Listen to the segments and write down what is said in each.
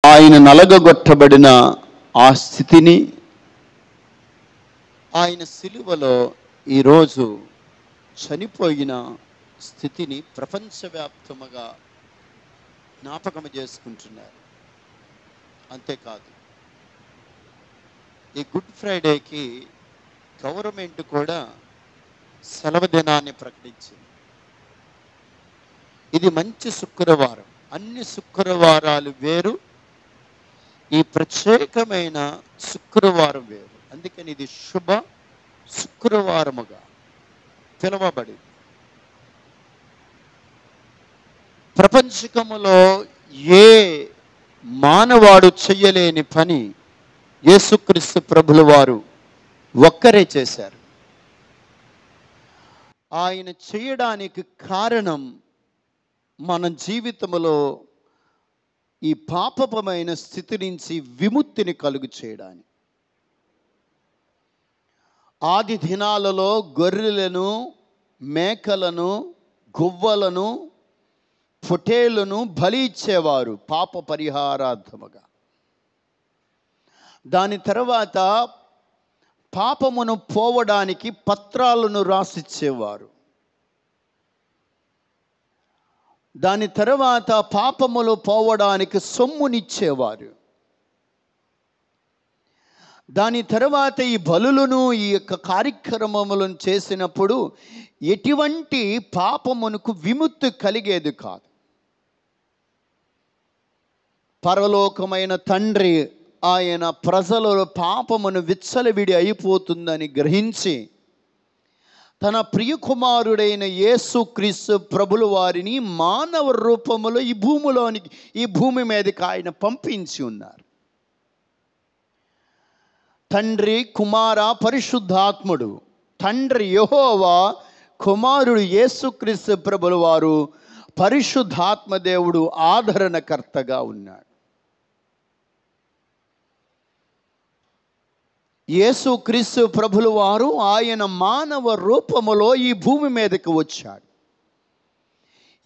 ఆయన నలగగొట్టబడిన ఆ స్థితిని, ఆయన సిలువలో ఈరోజు చనిపోయిన స్థితిని ప్రపంచవ్యాప్తముగా జ్ఞాపకం చేసుకుంటున్నారు. అంతేకాదు, ఈ గుడ్ ఫ్రైడేకి గవర్నమెంట్ కూడా సెలవు దినాన్ని ప్రకటించింది. ఇది మంచి శుక్రవారం. అన్ని శుక్రవారాలు వేరు, ఈ ప్రత్యేకమైన శుక్రవారం వేరు. అందుకని ఇది శుభ శుక్రవారముగా పిలువబడింది. ప్రపంచకములో ఏ మానవాడు చెయ్యలేని పని యేసుక్రీస్తు ప్రభుల వారు ఒక్కరే చేశారు. ఆయన చేయడానికి కారణం మన జీవితంలో ఈ పాపమైన స్థితి నుంచి విముక్తిని కలుగు చేయడానికి. ఆది దినాలలో గొర్రెలను, మేకలను, గువ్వలను, పొటేళ్లను బలి ఇచ్చేవారు పాప పరిహారార్థముగా. దాని తర్వాత పాపమును పోవడానికి పత్రాలను రాసిచ్చేవారు. దాని తర్వాత పాపములు పోవడానికి సొమ్మునిచ్చేవారు. దాని తర్వాత ఈ బలులను, ఈ యొక్క కార్యక్రమములను చేసినప్పుడు ఎటువంటి పాపమునకు విముక్తి కలిగేది కాదు. పరలోకమైన తండ్రి ఆయన ప్రజల పాపమును విచ్చలవిడి అయిపోతుందని గ్రహించి తన ప్రియకుమారుడైన యేసుక్రీస్తు ప్రభుల వారిని మానవ రూపములో ఈ భూమి మీదకి ఆయన పంపించి ఉన్నారు. తండ్రి, కుమార, పరిశుద్ధాత్ముడు, తండ్రి యెహోవా, కుమారుడు యేసుక్రీస్తు ప్రభుల వారు, పరిశుద్ధాత్మ దేవుడు ఆదరణకర్తగా ఉన్నాడు. యేసుక్రీస్తు ప్రభుల వారు ఆయన మానవ రూపములో ఈ భూమి మీదకి వచ్చాడు.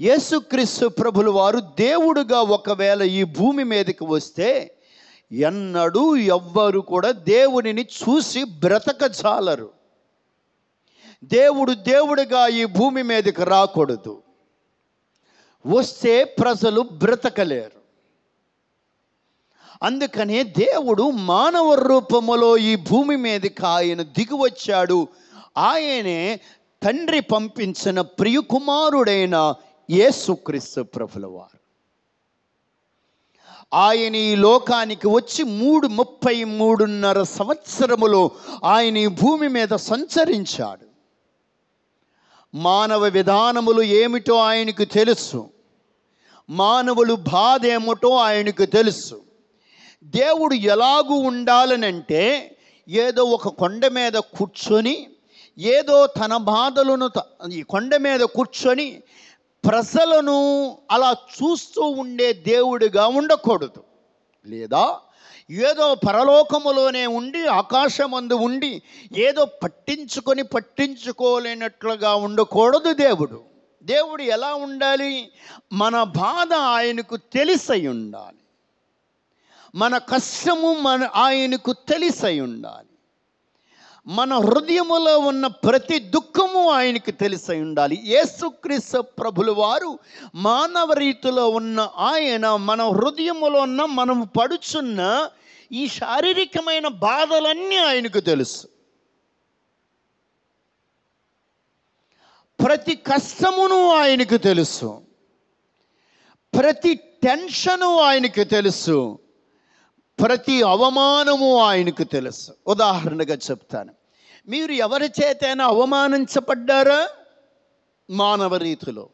యేసుక్రీస్తు ప్రభుల వారు దేవుడుగా ఒకవేళ ఈ భూమి మీదకి వస్తే ఎన్నడూ ఎవ్వరు కూడా దేవునిని చూసి బ్రతకజాలరు. దేవుడుగా ఈ భూమి మీదకి రాకూడదు. వస్తే ప్రజలు బ్రతకలేరు. అందుకనే దేవుడు మానవ రూపములో ఈ భూమి మీదకి ఆయన దిగివచ్చాడు. ఆయనే తండ్రి పంపించిన ప్రియకుమారుడైన యేసుక్రీస్తు ప్రభుల వారు. ఆయన ఈ లోకానికి వచ్చి 33.5 సంవత్సరములు ఆయన ఈ భూమి మీద సంచరించాడు. మానవ విధానములు ఏమిటో ఆయనకు తెలుసు. మానవులు బాధ ఏమిటో ఆయనకు తెలుసు. దేవుడు ఎలాగూ ఉండాలనంటే ఏదో ఒక కొండ మీద కూర్చొని, ఏదో తన బాధలను ఈ కొండ మీద కూర్చొని ప్రజలను అలా చూస్తూ ఉండే దేవుడిగా ఉండకూడదు. లేదా ఏదో పరలోకములోనే ఉండి, ఆకాశమందు ఉండి ఏదో పట్టించుకోలేనట్లుగా ఉండకూడదు. దేవుడు ఎలా ఉండాలి? మన బాధ ఆయనకు తెలిసై ఉండాలి. మన కష్టము ఆయనకు తెలిసై ఉండాలి. మన హృదయములో ఉన్న ప్రతి దుఃఖము ఆయనకు తెలిసై ఉండాలి. యేసుక్రీస్తు ప్రభుల వారు మానవ రీతిలో ఉన్న ఆయన మన హృదయములో ఉన్న మనం పడుచున్న ఈ శారీరకమైన బాధలన్నీ ఆయనకు తెలుసు. ప్రతి కష్టమును ఆయనకు తెలుసు. ప్రతి టెన్షను ఆయనకు తెలుసు. ప్రతి అవమానము ఆయనకు తెలుసు. ఉదాహరణగా చెప్తాను. మీరు ఎవరి చేతైనా అవమానించబడ్డారా? మానవ రీతిలో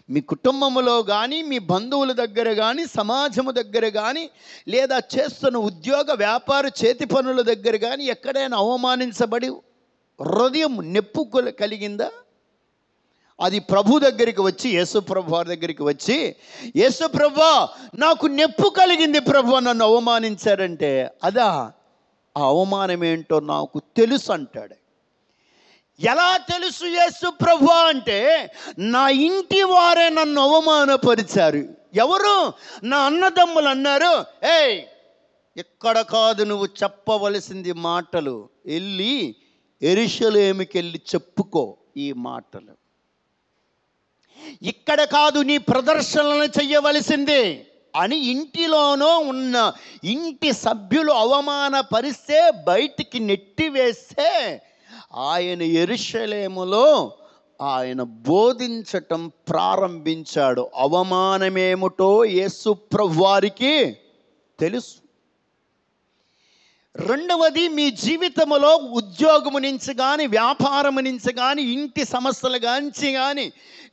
మీ కుటుంబములో కానీ, మీ బంధువుల దగ్గర కానీ, సమాజము దగ్గర కానీ, లేదా చేస్తున్న ఉద్యోగ వ్యాపార చేతి పనుల దగ్గర కానీ ఎక్కడైనా అవమానించబడి హృదయం నొప్పి కలిగిందా? అది ప్రభు దగ్గరికి వచ్చి, యేసు ప్రభు వారి దగ్గరికి వచ్చి, యేసు ప్రభు నాకు నొప్పి కలిగింది ప్రభు, నన్ను అవమానించారంటే, అదా ఆ అవమానం ఏంటో నాకు తెలుసు అంటాడు. ఎలా తెలుసు యేసు ప్రభువా అంటే, నా ఇంటి వారే నన్ను అవమానపరిచారు. ఎవరు? నా అన్నదమ్ములు అన్నారు, ఏయ్ ఇక్కడ కాదు నువ్వు చెప్పవలసింది మాటలు, వెళ్ళి యెరూషలేముకి వెళ్ళి చెప్పుకో ఈ మాటలు. ఇక్కడ కాదు నీ ప్రదర్శనలు చెయ్యవలసింది అని ఇంటిలోనో ఉన్న ఇంటి సభ్యులు అవమానపరిస్తే, బయటికి నెట్టివేస్తే, ఆయన యెరూషలేములో ఆయన బోధించటం ప్రారంభించాడు. అవమానమేమిటో యేసు ప్రభువారికి తెలుసు. రెండవది, మీ జీవితంలో ఉద్యోగము నుంచి కానీ, వ్యాపారం నుంచి కానీ, ఇంటి సమస్యల గురించి కానీ,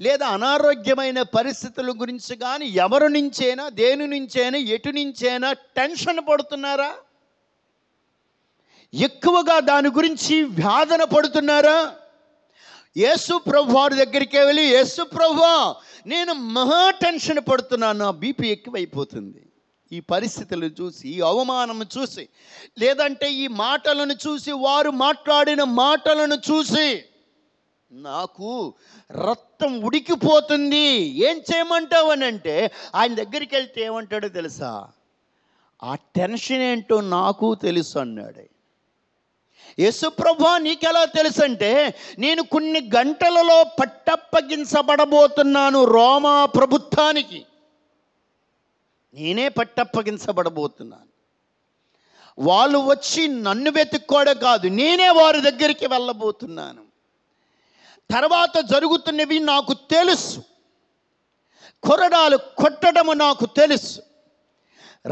లేదా అనారోగ్యమైన పరిస్థితుల గురించి కానీ, ఎవరి నుంచైనా, దేని నుంచైనా, ఎటు నుంచైనా టెన్షన్ పడుతున్నారా? ఎక్కువగా దాని గురించి వేదన పడుతున్నారా? యేసు ప్రభు వారి దగ్గరికి వెళ్ళి, యేసు ప్రభువా నేను మహా టెన్షన్ పడుతున్నాను, నా బీపీ ఎక్కువైపోతుంది, ఈ పరిస్థితులను చూసి, ఈ అవమానం చూసి, లేదంటే ఈ మాటలను చూసి, వారు మాట్లాడిన మాటలను చూసి నాకు రక్తం ఉడికిపోతుంది, ఏం చేయమంటావు అని అంటే, ఆయన దగ్గరికి వెళ్తే ఏమంటాడో తెలుసా? ఆ టెన్షన్ ఏంటో నాకు తెలుసు అన్నాడు. యేసు ప్రభువా నీకెలా తెలుసు అంటే, నేను కొన్ని గంటలలో పట్టప్పగించబడబోతున్నాను రోమా ప్రభుత్వానికి, నేనే పట్టప్పగించబడబోతున్నాను. వాళ్ళు వచ్చి నన్ను వెతుక్కోవడం కాదు, నేనే వారి దగ్గరికి వెళ్ళబోతున్నాను. తర్వాత జరుగుతున్నవి నాకు తెలుసు, కొరడాలు కొట్టడము నాకు తెలుసు,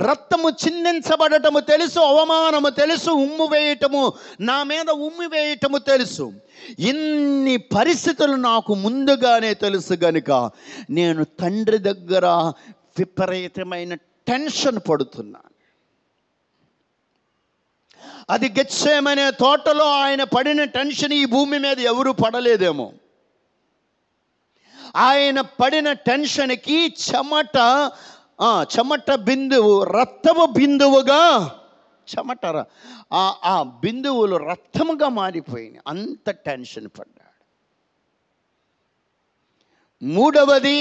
రక్తము చిందించబడటము తెలుసు, అవమానము తెలుసు, ఉమ్ము వేయటము, నా మీద ఉమ్ము వేయటము తెలుసు. ఇన్ని పరిస్థితులు నాకు ముందుగానే తెలుసు గనుక నేను తండ్రి దగ్గర విపరీతమైన టెన్షన్ పడుతున్నాను. అది గెత్సేమనే తోటలో ఆయన పడిన టెన్షన్ ఈ భూమి మీద ఎవరు పడలేదేమో. ఆయన పడిన టెన్షన్కి చెమట బిందువు రక్తము బిందువుగా, ఆ బిందువులు రక్తముగా మారిపోయినాయి, అంత టెన్షన్ పడ్డాడు. మూడవది,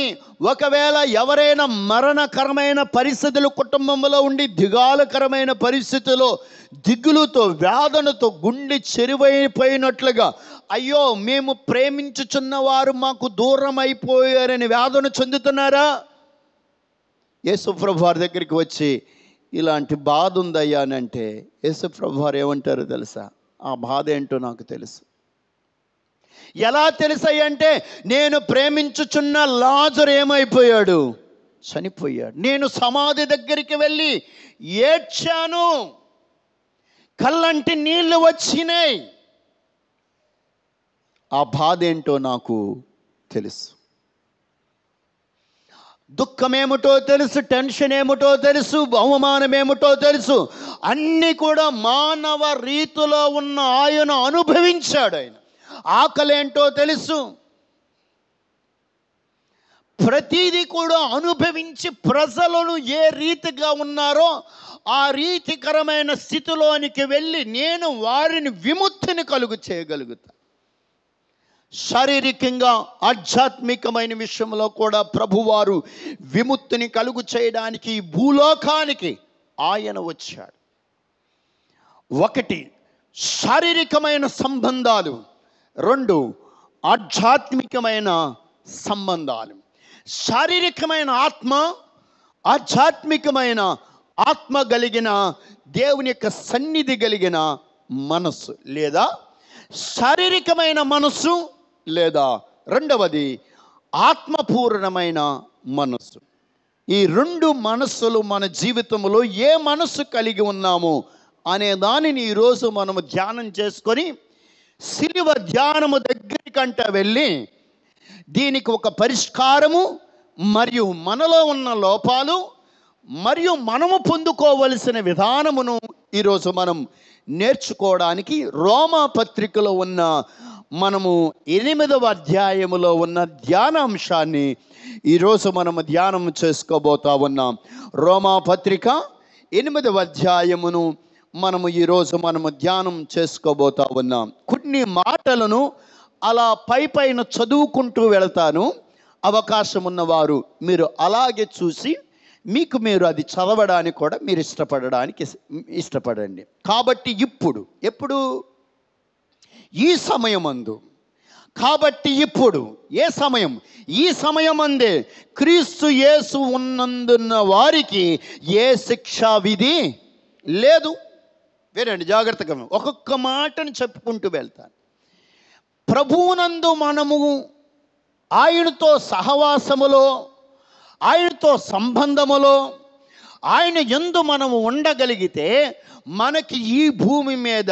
ఒకవేళ ఎవరైనా మరణకరమైన పరిస్థితులు కుటుంబంలో ఉండి, దిగాలకరమైన పరిస్థితుల్లో దిగులుతో, వేదనతో, గుండె చెరువైపోయినట్లుగా, అయ్యో మేము ప్రేమించుచున్న వారు మాకు దూరం అయిపోయారని వేదన చెందుతున్నారా? యేసుప్రభు వారి దగ్గరికి వచ్చి ఇలాంటి బాధ ఉందయ్యా అని అంటే, యేసుప్రభు వారు ఏమంటారో తెలుసా? ఆ బాధ ఏంటో నాకు తెలుసు. ఎలా తెలుసంటే, నేను ప్రేమించుచున్న లాజరు ఏమైపోయాడు? చనిపోయాడు. నేను సమాధి దగ్గరికి వెళ్ళి ఏడ్చాను, కళ్ళంటి నీళ్లు వచ్చినాయి. ఆ బాధ ఏంటో నాకు తెలుసు. దుఃఖమేమిటో తెలుసు, టెన్షన్ ఏమిటో తెలుసు, అవమానం ఏమిటో తెలుసు. అన్నీ కూడా మానవ రీతిలో ఉన్న ఆయన అనుభవించాడు. ఆయన ఆకలేంటో తెలుసు. ప్రతిదీ కూడా అనుభవించి ప్రజలను ఏ రీతిగా ఉన్నారో ఆ రీతికరమైన స్థితిలోనికి వెళ్ళి నేను వారిని విముక్తిని కలుగు చేయగలుగుతా. శారీరకంగా, ఆధ్యాత్మికమైన విషయంలో కూడా ప్రభువారు విముక్తిని కలుగు చేయడానికి భూలోకానికి ఆయన వచ్చాడు. ఒకటి, శారీరకమైన సంబంధాలు. రెండు, ఆధ్యాత్మికమైన సంబంధాలు. శారీరకమైన ఆత్మ, ఆధ్యాత్మికమైన ఆత్మ కలిగిన దేవుని యొక్క సన్నిధి కలిగిన మనస్సు, లేదా శారీరకమైన మనస్సు, లేదా రెండవది ఆత్మపూర్ణమైన మనస్సు. ఈ రెండు మనస్సులు మన జీవితంలో ఏ మనస్సు కలిగి ఉన్నాము అనే దానిని ఈరోజు మనము ధ్యానం చేసుకొని, సిలువ ధ్యానము దగ్గరికంట వెళ్ళి దీనికి ఒక పరిష్కారము మరియు మనలో ఉన్న లోపాలు మరియు మనము పొందుకోవలసిన విధానమును ఈరోజు మనం నేర్చుకోవడానికి రోమా పత్రికలో ఉన్న మనము 8వ అధ్యాయములో ఉన్న ధ్యానాంశాన్ని ఈరోజు మనము ధ్యానం చేసుకోబోతా ఉన్నాం. రోమా పత్రిక 8వ అధ్యాయమును మనము ఈరోజు మనము ధ్యానం చేసుకోబోతా ఉన్నాం. కొన్ని మాటలను అలా పైన చదువుకుంటూ వెళతాను. అవకాశం ఉన్నవారు మీరు అలాగే చూసి మీకు మీరు అది చదవడానికి కూడా మీరు ఇష్టపడండి. కాబట్టి ఎప్పుడు ఈ సమయమందు, కాబట్టి ఇప్పుడు ఏ సమయం? ఈ సమయమందే క్రీస్తు యేసు ఉన్నందున్న వారికి ఏ శిక్షా విధి లేదు. వేరండి, జాగ్రత్తగా ఒక్కొక్క మాటను చెప్పుకుంటూ వెళ్తాను. ప్రభువునందు మనము ఆయనతో సహవాసములో, ఆయనతో సంబంధములో, ఆయన యందు మనము ఉండగలిగితే మనకి ఈ భూమి మీద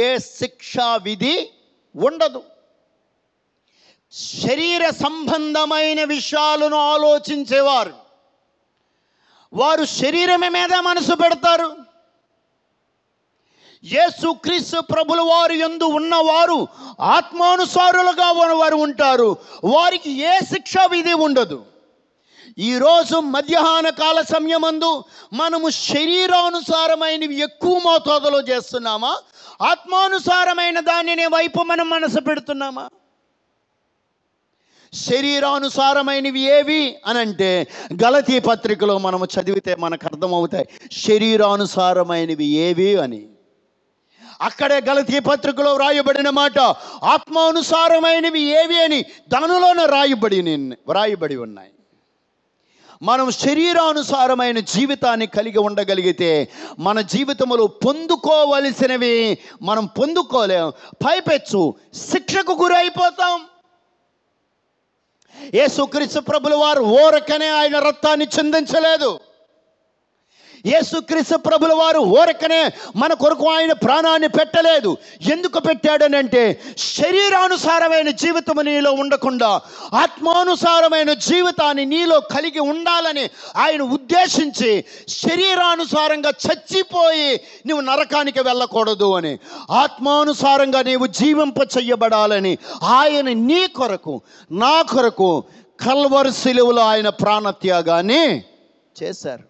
ఏ శిక్షా విధి ఉండదు. శరీర సంబంధమైన విషయాలను ఆలోచించేవారు వారు శరీరమే మీద మనసు పెడతారు. యేసుక్రీస్తు ప్రభుల వారు యందు ఉన్నవారు ఆత్మానుసారులుగా వారు ఉంటారు. వారికి ఏ శిక్షా విధి ఉండదు. ఈరోజు మధ్యాహ్న కాల సమయమందు మనము శరీరానుసారమైనవి ఎక్కువ మోతాదులో చేస్తున్నామా, ఆత్మానుసారమైన దానిని వైపు మనం మనసు పెడుతున్నామా? శరీరానుసారమైనవి ఏవి అని అంటే గలతీ పత్రికలో మనము చదివితే మనకు అర్థమవుతాయి శరీరానుసారమైనవి ఏవి అని. అక్కడే గలతీ పత్రికలో వ్రాయబడిన మాట ఆత్మానుసారమైనవి ఏవి అని దానిలోనే వ్రాయబడి ఉన్నాయి. మనం శరీరానుసారమైన జీవితాన్ని కలిగి ఉండగలిగితే మన జీవితంలో పొందుకోవలసినవి మనం పొందుకోలేం. పైపెచ్చు శిక్షకు గురైపోతాం. యేసుక్రీస్తు ప్రభుల వారు ఊరకనే ఆయన రక్తాన్ని చిందించలేదు. యేసుక్రీస్తు ప్రభుల వారు ఊరకనే మన కొరకు ఆయన ప్రాణాన్ని పెట్టలేదు. ఎందుకు పెట్టాడనంటే శరీరానుసారమైన జీవితం నీలో ఉండకుండా ఆత్మానుసారమైన జీవితాన్ని నీలో కలిగి ఉండాలని ఆయన ఉద్దేశించి శరీరానుసారంగా చచ్చిపోయి నువ్వు నరకానికి వెళ్ళకూడదు అని, ఆత్మానుసారంగా నీవు జీవింప చెయ్యబడాలని ఆయన నీ కొరకు నా కొరకు కల్వరి శిలువలో ఆయన ప్రాణత్యాగాన్ని చేశారు.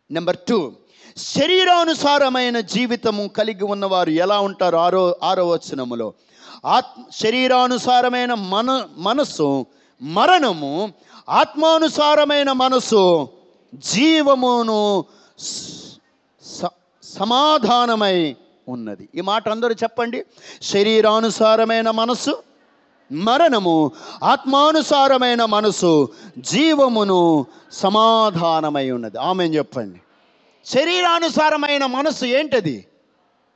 నెంబర్ 2, శరీరానుసారమైన జీవితము కలిగి ఉన్నవారు ఎలా ఉంటారు? 6వ వచనములో శరీరానుసారమైన మనసు మరణము, ఆత్మానుసారమైన మనసు జీవమును సమాధానమై ఉన్నది. ఈ మాట అందరూ చెప్పండి. శరీరానుసారమైన మనసు మరణము, ఆత్మానుసారమైన మనసు జీవమును సమాధానమై ఉన్నది. ఆమేన్ చెప్పండి. శరీరానుసారమైన మనసు ఏంటది?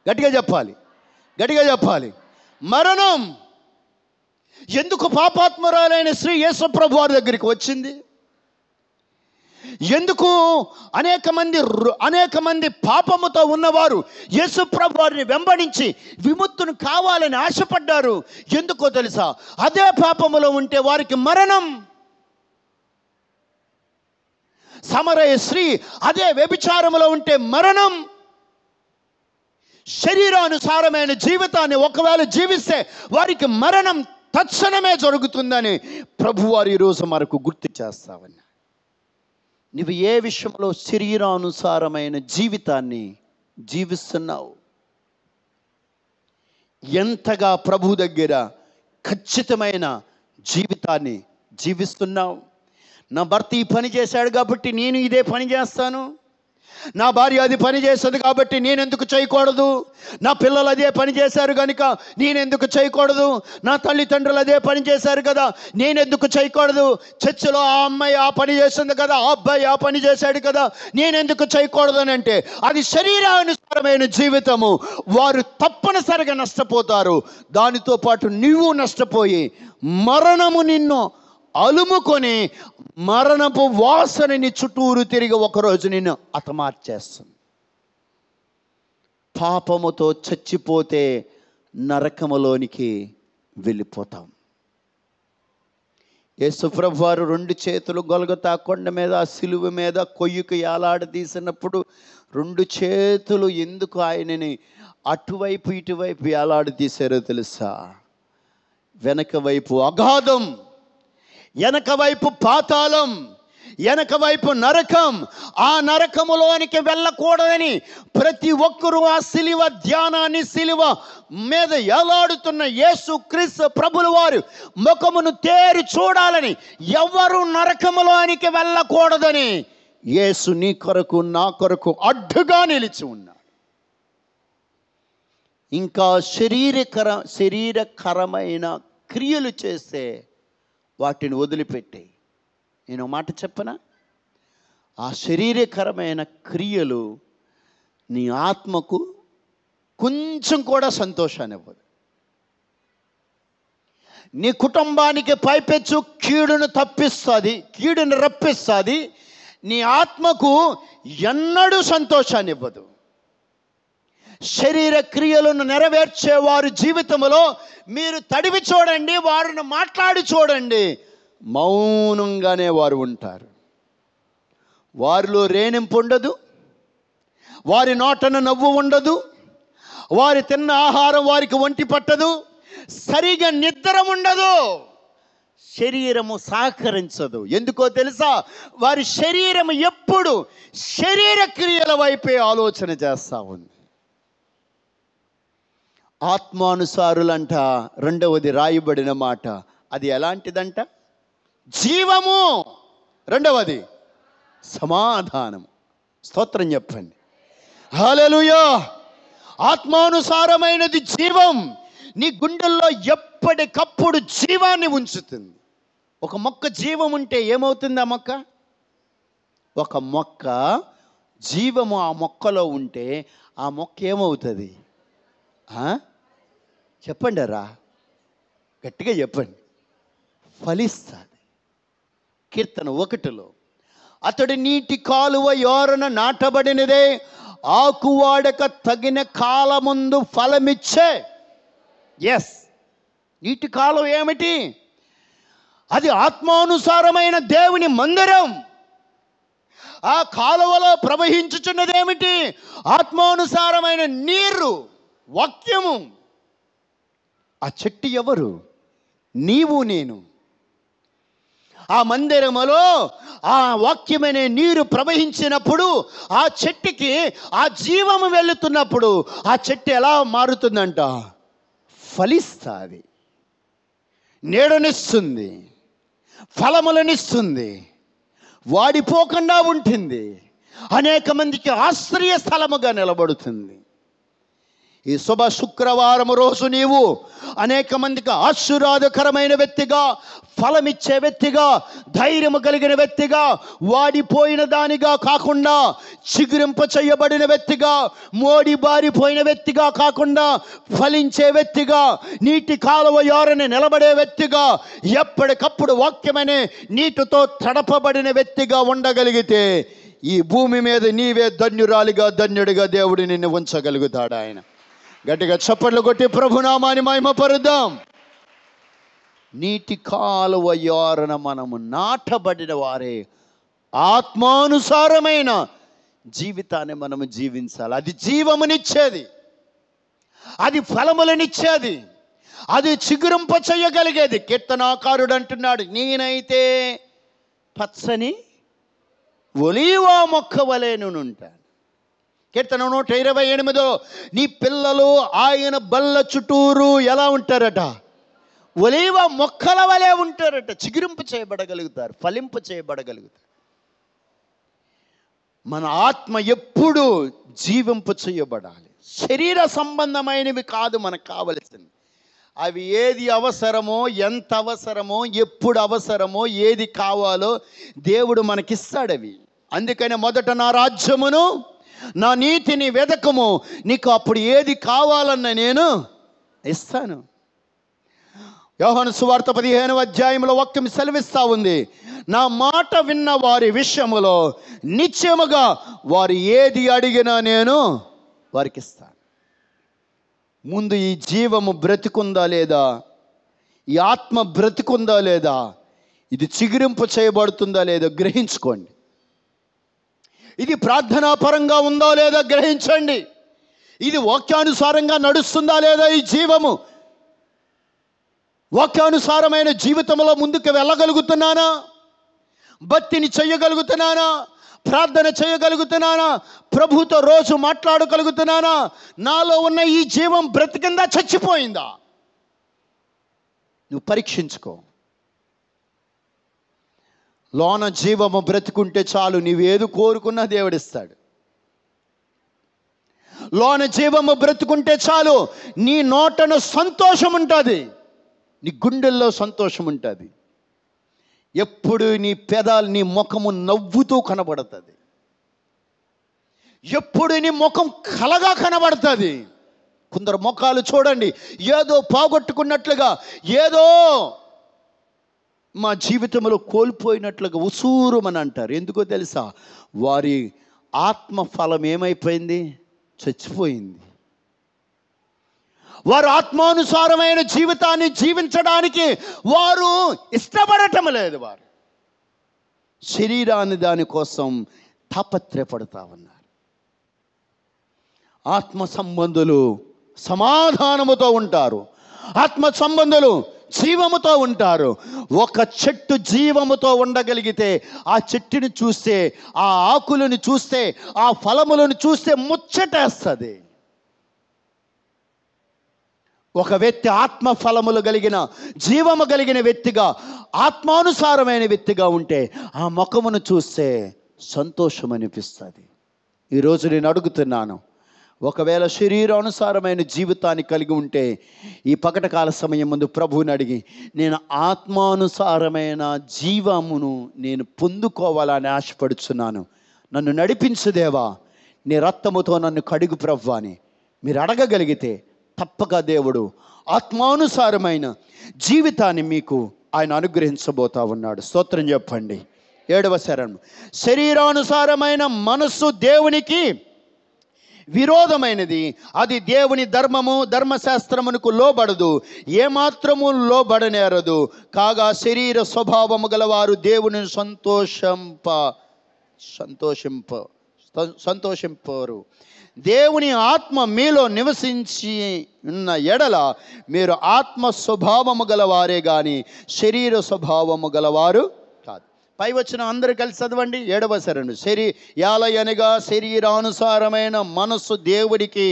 గట్టిగా చెప్పాలి. మరణం. ఎందుకు పాపాత్మురాలైన శ్రీ యేసు ప్రభు వారి దగ్గరికి వచ్చింది? ఎందుకు అనేక మంది పాపముతో ఉన్నవారు యేసు ప్రభు వారిని వెంబడించి విముక్తుని కావాలని ఆశపడ్డారు? ఎందుకో తెలుసా? అదే పాపములో ఉంటే వారికి మరణం. సమరయ స్త్రీ అదే వ్యభిచారములో ఉంటే మరణం. శరీరానుసారమైన జీవితాన్ని ఒకవేళ జీవిస్తే వారికి మరణం తక్షణమే జరుగుతుందని ప్రభువారు ఈరోజు మనకు గుర్తు చేస్తామని. నువ్వు ఏ విషయంలో శరీరానుసారమైన జీవితాన్ని జీవిస్తున్నావు? ఎంతగా ప్రభు దగ్గర ఖచ్చితమైన జీవితాన్ని జీవిస్తున్నావు? నా భర్త ఈ పని చేశాడు కాబట్టి నేను ఇదే పని చేస్తాను, నా భార్య అది పని చేస్తుంది కాబట్టి నేనెందుకు చేయకూడదు, నా పిల్లలు అదే పని చేశారు కనుక నేనెందుకు చేయకూడదు, నా తల్లిదండ్రులు అదే పని చేశారు కదా నేనెందుకు చేయకూడదు, చర్చిలో ఆ అమ్మాయి ఆ పని చేస్తుంది కదా, ఆ అబ్బాయి ఆ పని చేశాడు కదా నేనెందుకు చేయకూడదు అని అంటే అది శరీరానుసారమైన జీవితము. వారు తప్పనిసరిగా నష్టపోతారు. దానితో పాటు నీవు నష్టపోయి మరణము నిన్ను అలుముకొని మరణపు వాసనని చుట్టూరు తిరిగి ఒకరోజు నిన్ను హతమార్చేస్తుంది. పాపముతో చచ్చిపోతే నరకములోనికి వెళ్ళిపోతాం. యేసుప్రభు వారు 2 చేతులు గొల్గొతా కొండ మీద ఆ సిలువ మీద కొయ్యకు ఏలాడదీసినప్పుడు 2 చేతులు ఎందుకు ఆయనని అటువైపు ఇటువైపు ఏలాడదీశారో తెలుసా? వెనక వైపు అగాధం, వెనక వైపు పాతాళం, వెనక వైపు నరకం. ఆ నరకములోనికి వెళ్ళకూడదని ప్రతి ఒక్కరూ ఆ సిలువ ధ్యానాన్ని, సిలువ మీద ఎలాడుతున్న యేసు క్రీస్తు ప్రభుల వారు ముఖమును తేరి చూడాలని, ఎవరు నరకములోనికి వెళ్ళకూడదని యేసు నీ కొరకు నా కొరకు అడ్డుగా నిలిచి ఉన్నాడు. ఇంకా శరీరకరమైన క్రియలు చేస్తే వాటిని వదిలిపెట్టి, నేను మాట చెప్పనా, ఆ శరీరకరమైన క్రియలు నీ ఆత్మకు కొంచెం కూడా సంతోషాన్ని ఇవ్వదు. నీ కుటుంబానికి పైపెచ్చు కీడును తప్పిస్తుంది, కీడును రప్పిస్తుంది. నీ ఆత్మకు ఎన్నడూ సంతోషాన్ని ఇవ్వదు. శరీర క్రియలను నెరవేర్చే వారి జీవితంలో మీరు తడివి చూడండి, వారిని మాట్లాడి చూడండి, మౌనంగానే వారు ఉంటారు. వారిలో రేణింపు ఉండదు, వారి నోటన నవ్వు ఉండదు, వారి తిన్న ఆహారం వారికి ఒంటి పట్టదు, సరిగా నిద్ర ఉండదు, శరీరము సహకరించదు. ఎందుకో తెలుసా? వారి శరీరం ఎప్పుడు శరీర క్రియల వైపే ఆలోచన చేస్తూ ఉంది. ఆత్మానుసారులంట రెండవది రాయబడిన మాట, అది ఎలాంటిదంట? జీవము. రెండవది సమాధానము. స్తోత్రం చెప్పండి, హల్లెలూయా. ఆత్మానుసారమైనది జీవం. నీ గుండెల్లో ఎప్పటికప్పుడు జీవాన్ని ఉంచుతుంది. ఒక మొక్క జీవం ఉంటే ఏమవుతుంది? ఆ మొక్క, ఒక మొక్క జీవము ఆ మొక్కలో ఉంటే ఆ మొక్క ఏమవుతుంది? చెప్పండి రా, గట్టిగా చెప్పండి. ఫలిస్తుంది. కీర్తన 1లో, అతడు నీటి కాలువ యోరన నాటబడినదే, ఆకువాడక తగిన కాలముందు ఫలమిచ్చే. ఎస్, నీటి కాలువ ఏమిటి? అది ఆత్మానుసారమైన దేవుని మందిరం. ఆ కాలువలో ప్రవహించుచున్నదేమిటి? ఆత్మానుసారమైన నీరు, వాక్యము. ఆ చెట్టు ఎవరు? నీవు నేను. ఆ మందిరములో ఆ వాక్యమనే నీరు ప్రవహించినప్పుడు ఆ చెట్టుకి ఆ జీవము వెళుతున్నప్పుడు ఆ చెట్టు ఎలా మారుతుందంట? ఫలిస్తుంది, నీడనిస్తుంది, ఫలములనిస్తుంది, వాడిపోకుండా ఉంటుంది, అనేక మందికి ఆశ్రయ స్థలముగా నిలబడుతుంది. ఈ శుభ శుక్రవారం రోజు నీవు అనేక మందికి ఆశీర్వాదకరమైన వ్యక్తిగా, ఫలమిచ్చే వ్యక్తిగా, ధైర్యము కలిగిన వ్యక్తిగా, వాడిపోయిన దానిగా కాకుండా చిగురింప చేయబడిన వ్యక్తిగా, మోడి బారిపోయిన వ్యక్తిగా కాకుండా ఫలించే వ్యక్తిగా, నీటి కాలువ యోరని నిలబడే వ్యక్తిగా, ఎప్పటికప్పుడు వాక్యమనే నీటితో తడపబడిన వ్యక్తిగా ఉండగలిగితే ఈ భూమి మీద నీవే ధన్యురాలిగా, ధన్యుడిగా దేవుడు నిన్ను ఉంచగలుగుతాడు. ఆయన గట్టిగా చప్పట్లు కొట్టి ప్రభునామాని మహిమపరుద్దాం. నీటి కాలువ యోరన మనము నాటబడిన వారే ఆత్మానుసారమైన జీవితాన్ని మనము జీవించాలి. అది జీవమునిచ్చేది, అది ఫలములనిచ్చేది, అది చిగురింప చేయగలిగేది. కీర్తనాకారుడు అంటున్నాడు, నేనైతే పచ్చని ఒలీవ మొక్క వలెనుంటాను. కీర్తన 128, నీ పిల్లలు ఆయన బల్ల చుట్టూరు ఎలా ఉంటారట? ఒలీవ మొక్కల వలె ఉంటారట. చిగురింపు చేయబడగలుగుతారు, ఫలింపు చేయబడగలుగుతారు. మన ఆత్మ ఎప్పుడు జీవింపు చేయబడాలి. శరీర సంబంధమైనవి కాదు మనకు కావలసింది. అవి ఏది అవసరమో, ఎంత అవసరమో, ఎప్పుడు అవసరమో, ఏది కావాలో దేవుడు మనకిస్తాడు అవి. అందుకని మొదట నా రాజ్యమును నా నీతిని వెదకము, నీకు అప్పుడు ఏది కావాలన్న నేను ఇస్తాను. యోహాను సువార్త 15వ అధ్యాయంలో వాక్యం సెలవిస్తూ ఉంది, నా మాట విన్న వారి విషయములో నిశ్చయముగా వారు ఏది అడిగినా నేను వారికి ఇస్తాను. ముందు ఈ జీవము బ్రతికుందా లేదా, ఈ ఆత్మ బ్రతికుందా లేదా, ఇది చిగురింపు చేయబడుతుందా లేదా గ్రహించుకోండి. ఇది ప్రార్థనాపరంగా ఉందా లేదా గ్రహించండి. ఇది వాక్యానుసారంగా నడుస్తుందా లేదా ఈ జీవము? వాక్యానుసారమైన జీవితంలో ముందుకు వెళ్ళగలుగుతున్నానా? భక్తిని చేయగలుగుతున్నానా? ప్రార్థన చేయగలుగుతున్నానా? ప్రభుతో రోజు మాట్లాడగలుగుతున్నానా? నాలో ఉన్న ఈ జీవం బ్రతికిందా, చచ్చిపోయిందా? నువ్వు పరీక్షించుకో. లోన జీవము బ్రతుకుంటే చాలు, నీవేది కోరుకున్నా దేవుడిస్తాడు. లోన జీవము బ్రతుకుంటే చాలు, నీ నోటను సంతోషం ఉంటుంది, నీ గుండెల్లో సంతోషం ఉంటుంది. ఎప్పుడు నీ పెదాలు, నీ ముఖము నవ్వుతూ కనబడుతుంది. ఎప్పుడు నీ ముఖం కలగా కనబడుతుంది. కొందరు ముఖాలు చూడండి, ఏదో పోగొట్టుకున్నట్లుగా, ఏదో మా జీవితంలో కోల్పోయినట్లుగా ఉసూరుమని అంటారు. ఎందుకో తెలుసా? వారి ఆత్మఫలం ఏమైపోయింది? చచ్చిపోయింది. వారు ఆత్మానుసారమైన జీవితాన్ని జీవించడానికి వారు ఇష్టపడటం లేదు. వారు శరీరాన్ని దానికోసం తాపత్రయపడతా ఉన్నారు. ఆత్మ సంబంధులు సమాధానముతో ఉంటారు. ఆత్మ సంబంధులు జీవముతో ఉంటారు. ఒక చెట్టు జీవముతో ఉండగలిగితే ఆ చెట్టుని చూస్తే, ఆ ఆకులను చూస్తే, ఆ ఫలములను చూస్తే ముచ్చటేస్తుంది. ఒక వ్యక్తి ఆత్మ ఫలములు కలిగిన, జీవము కలిగిన వ్యక్తిగా, ఆత్మానుసారమైన వ్యక్తిగా ఉంటే ఆ ముఖమును చూస్తే సంతోషం అనిపిస్తుంది. ఈరోజు నేను అడుగుతున్నాను, ఒకవేళ శరీరానుసారమైన జీవితాన్ని కలిగి ఉంటే ఈ పగటకాల సమయం ముందు ప్రభువుని అడిగి, నేను ఆత్మానుసారమైన జీవమును నేను పొందుకోవాలని ఆశపడుచున్నాను, నన్ను నడిపించు దేవా, నీ రక్తముతో నన్ను కడుగు ప్రభువా అని మీరు అడగగలిగితే తప్పక దేవుడు ఆత్మానుసారమైన జీవితాన్ని మీకు ఆయన అనుగ్రహించబోతా ఉన్నాడు. స్తోత్రం చెప్పండి. 7వ శరణం. శరీరానుసారమైన మనస్సు దేవునికి విరోధమైనది, అది దేవుని ధర్మము ధర్మశాస్త్రమునకు లోబడదు, ఏమాత్రము లోబడనేరదు. కాగా శరీర స్వభావము గలవారు దేవుని సంతోషింపరు. దేవుని ఆత్మ మీలో నివసించి ఉన్న ఎడల మీరు ఆత్మ స్వభావము గలవారే గాని శరీర స్వభావము గలవారు కాదు. పై వచ్చిన అందరూ కలిసి చదవండి. 7వ శరణు. యాలయనగా శరీరానుసారమైన మనస్సు దేవుడికి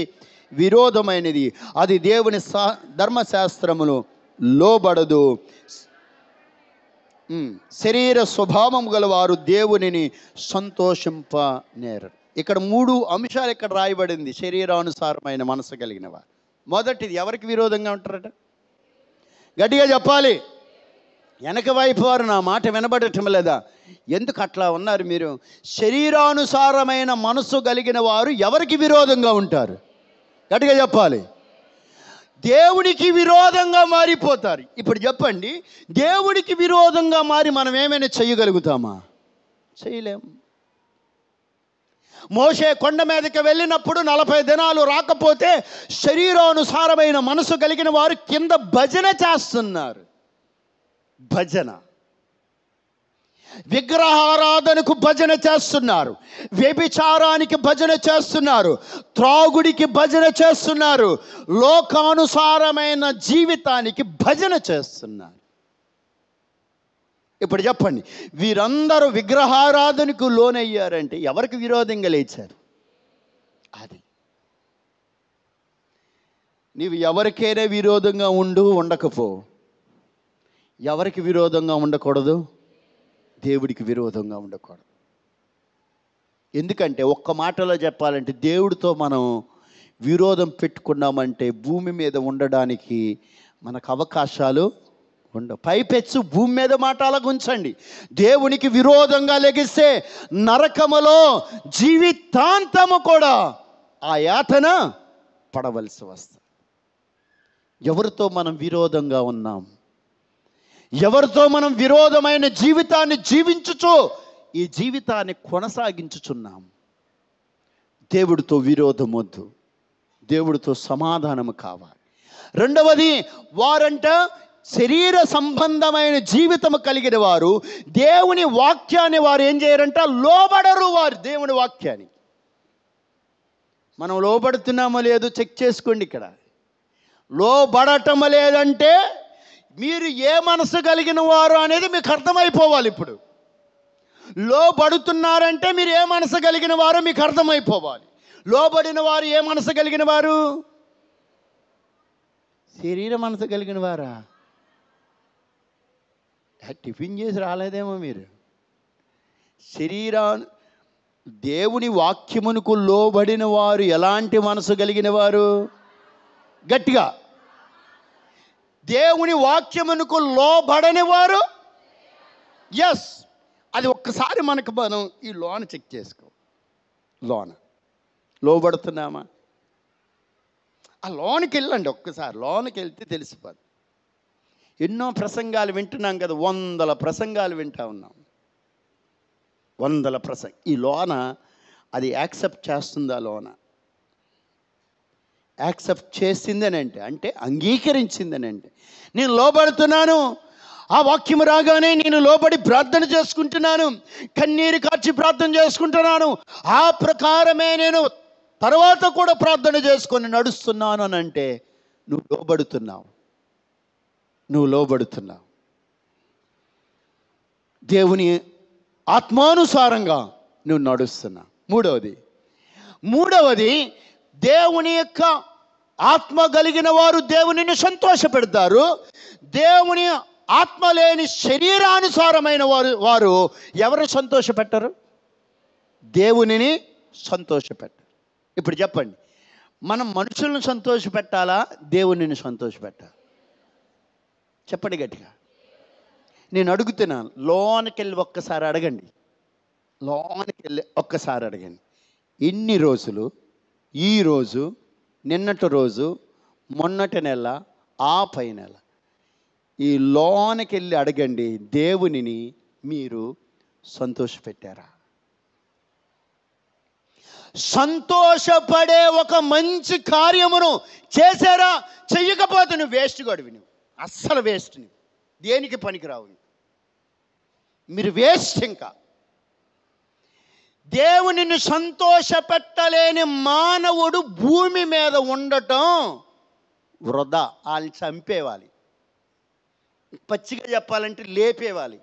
విరోధమైనది, అది దేవుని ధర్మశాస్త్రములు లోబడదు. శరీర స్వభావము గలవారు దేవునిని సంతోషింపనేరరు. ఇక్కడ 3 అంశాలు ఇక్కడ రాయబడింది. శరీరానుసారమైన మనసు కలిగిన వారు. మొదటిది, ఎవరికి విరోధంగా ఉంటారట? గట్టిగా చెప్పాలి. వెనక వైపు వారు నా మాట వినబడటం లేదా? ఎందుకు అట్లా ఉన్నారు మీరు? శరీరానుసారమైన మనసు కలిగిన వారు ఎవరికి విరోధంగా ఉంటారు? గట్టిగా చెప్పాలి. దేవునికి విరోధంగా మారిపోతారు. ఇప్పుడు చెప్పండి, దేవుడికి విరోధంగా మారి మనం ఏమైనా చేయగలుగుతామా? చేయలేము. మోషే కొండ మీదకి వెళ్ళినప్పుడు 40 దినాలు రాకపోతే శరీరానుసారమైన మనసు కలిగిన వారు కింద భజన చేస్తున్నారు. భజన, విగ్రహారాధనకు భజన చేస్తున్నారు, వ్యభిచారానికి భజన చేస్తున్నారు, త్రాగుడికి భజన చేస్తున్నారు, లోకానుసారమైన జీవితానికి భజన చేస్తున్నారు. ఇప్పుడు చెప్పండి, వీరందరూ విగ్రహారాధనకు లోనయ్యారంటే ఎవరికి విరోధంగా లేచారు? అది నీవు ఎవరికైనా విరోధంగా ఉండకపో. ఎవరికి విరోధంగా ఉండకూడదు? దేవుడికి విరోధంగా ఉండకూడదు. ఎందుకంటే ఒక్క మాటలో చెప్పాలంటే, దేవుడితో మనం విరోధం పెట్టుకున్నామంటే భూమి మీద ఉండడానికి మనకు అవకాశాలు ఉండవు. పైపెచ్చు భూమి మీద మాట అలాగ ఉంచండి. దేవునికి విరోధంగా లెగిస్తే నరకములో జీవితాంతము కూడా ఆ యాతన పడవలసి వస్తుంది. ఎవరితో మనం విరోధంగా ఉన్నాం? ఎవరితో మనం విరోధమైన జీవితాన్ని జీవించుచు ఈ జీవితాన్ని కొనసాగించుచున్నాం? దేవుడితో విరోధం వద్దు, దేవుడితో సమాధానము కావాలి. రెండవది, వారంట శరీర సంబంధమైన జీవితము కలిగిన వారు దేవుని వాక్యాన్ని వారు ఏం చేయరంట? లోబడరు. వారు దేవుని వాక్యాన్ని మనం లోబడుతున్నామో లేదో చెక్ చేసుకోండి. ఇక్కడ లోబడటం లేదంటే మీరు ఏ మనసు కలిగిన వారు అనేది మీకు అర్థమైపోవాలి. ఇప్పుడు లోబడుతున్నారంటే మీరు ఏ మనసు కలిగిన వారో మీకు అర్థమైపోవాలి. లోబడిన వారు ఏ మనసు కలిగిన వారు? శరీర మనసు కలిగిన వారా? టిఫిన్ చేసి రాలేదేమో మీరు. దేవుని వాక్యమునకు లోబడిన వారు ఎలాంటి మనసు కలిగిన వారు? గట్టిగా, దేవుని వాక్యమునకు లోబడని వారు. ఎస్, అది ఒక్కసారి మనం ఈ లోన చెక్ చేసుకో. లోబడుతున్నామా? ఆ లోనికి వెళ్ళండి ఒక్కసారి. లోనికి వెళ్తే తెలిసిపోదు. ఎన్నో ప్రసంగాలు వింటున్నాం కదా, 100 ప్రసంగాలు వింటా ఉన్నాం. 100 ఈ లోన అది యాక్సెప్ట్ చేస్తుందా? లోన యాక్సెప్ట్ చేసిందని అంటే అంగీకరించిందని నేను లోబడుతున్నాను, ఆ వాక్యం రాగానే నేను లోబడి ప్రార్థన చేసుకుంటున్నాను, కన్నీరు కార్చి ప్రార్థన చేసుకుంటున్నాను, ఆ ప్రకారమే నేను తర్వాత కూడా ప్రార్థన చేసుకొని నడుస్తున్నాను అని అంటే నువ్వు లోబడుతున్నావు. దేవుని ఆత్మానుసారంగా నువ్వు నడుస్తున్నావు. మూడవది దేవుని యొక్క ఆత్మ కలిగిన వారు దేవునిని సంతోషపెడతారు. దేవుని ఆత్మ లేని శరీరానుసారమైన వారు ఎవరు సంతోషపెట్టరు? దేవునిని సంతోషపెట్టరు. ఇప్పుడు చెప్పండి, మనం మనుషులను సంతోషపెట్టాలా, దేవునిని సంతోషపెట్టాలా? చెప్పండి గట్టిగా. నేను అడుగుతున్నాను, లోనకెళ్ళి ఒక్కసారి అడగండి. ఇన్ని రోజులు, ఈరోజు, నిన్నటి రోజు, మొన్నటి నెల, ఆ పై నెల, ఈ లోనకెళ్ళి అడగండి, దేవునిని మీరు సంతోషపెట్టారా? సంతోషపడే ఒక మంచి కార్యమును చేశారా? చెయ్యకపోతే నువ్వు వేస్ట్ గడివి. నువ్వు అస్సలు వేస్ట్. నువ్వు దేనికి పనికిరావు. మీరు వేస్ట్. ఇంకా దేవునిని సంతోషపెట్టలేని మానవుడు భూమి మీద ఉండటం వృధా. వాళ్ళని చంపేవాలి. పచ్చిగా చెప్పాలంటే లేపేవాలి.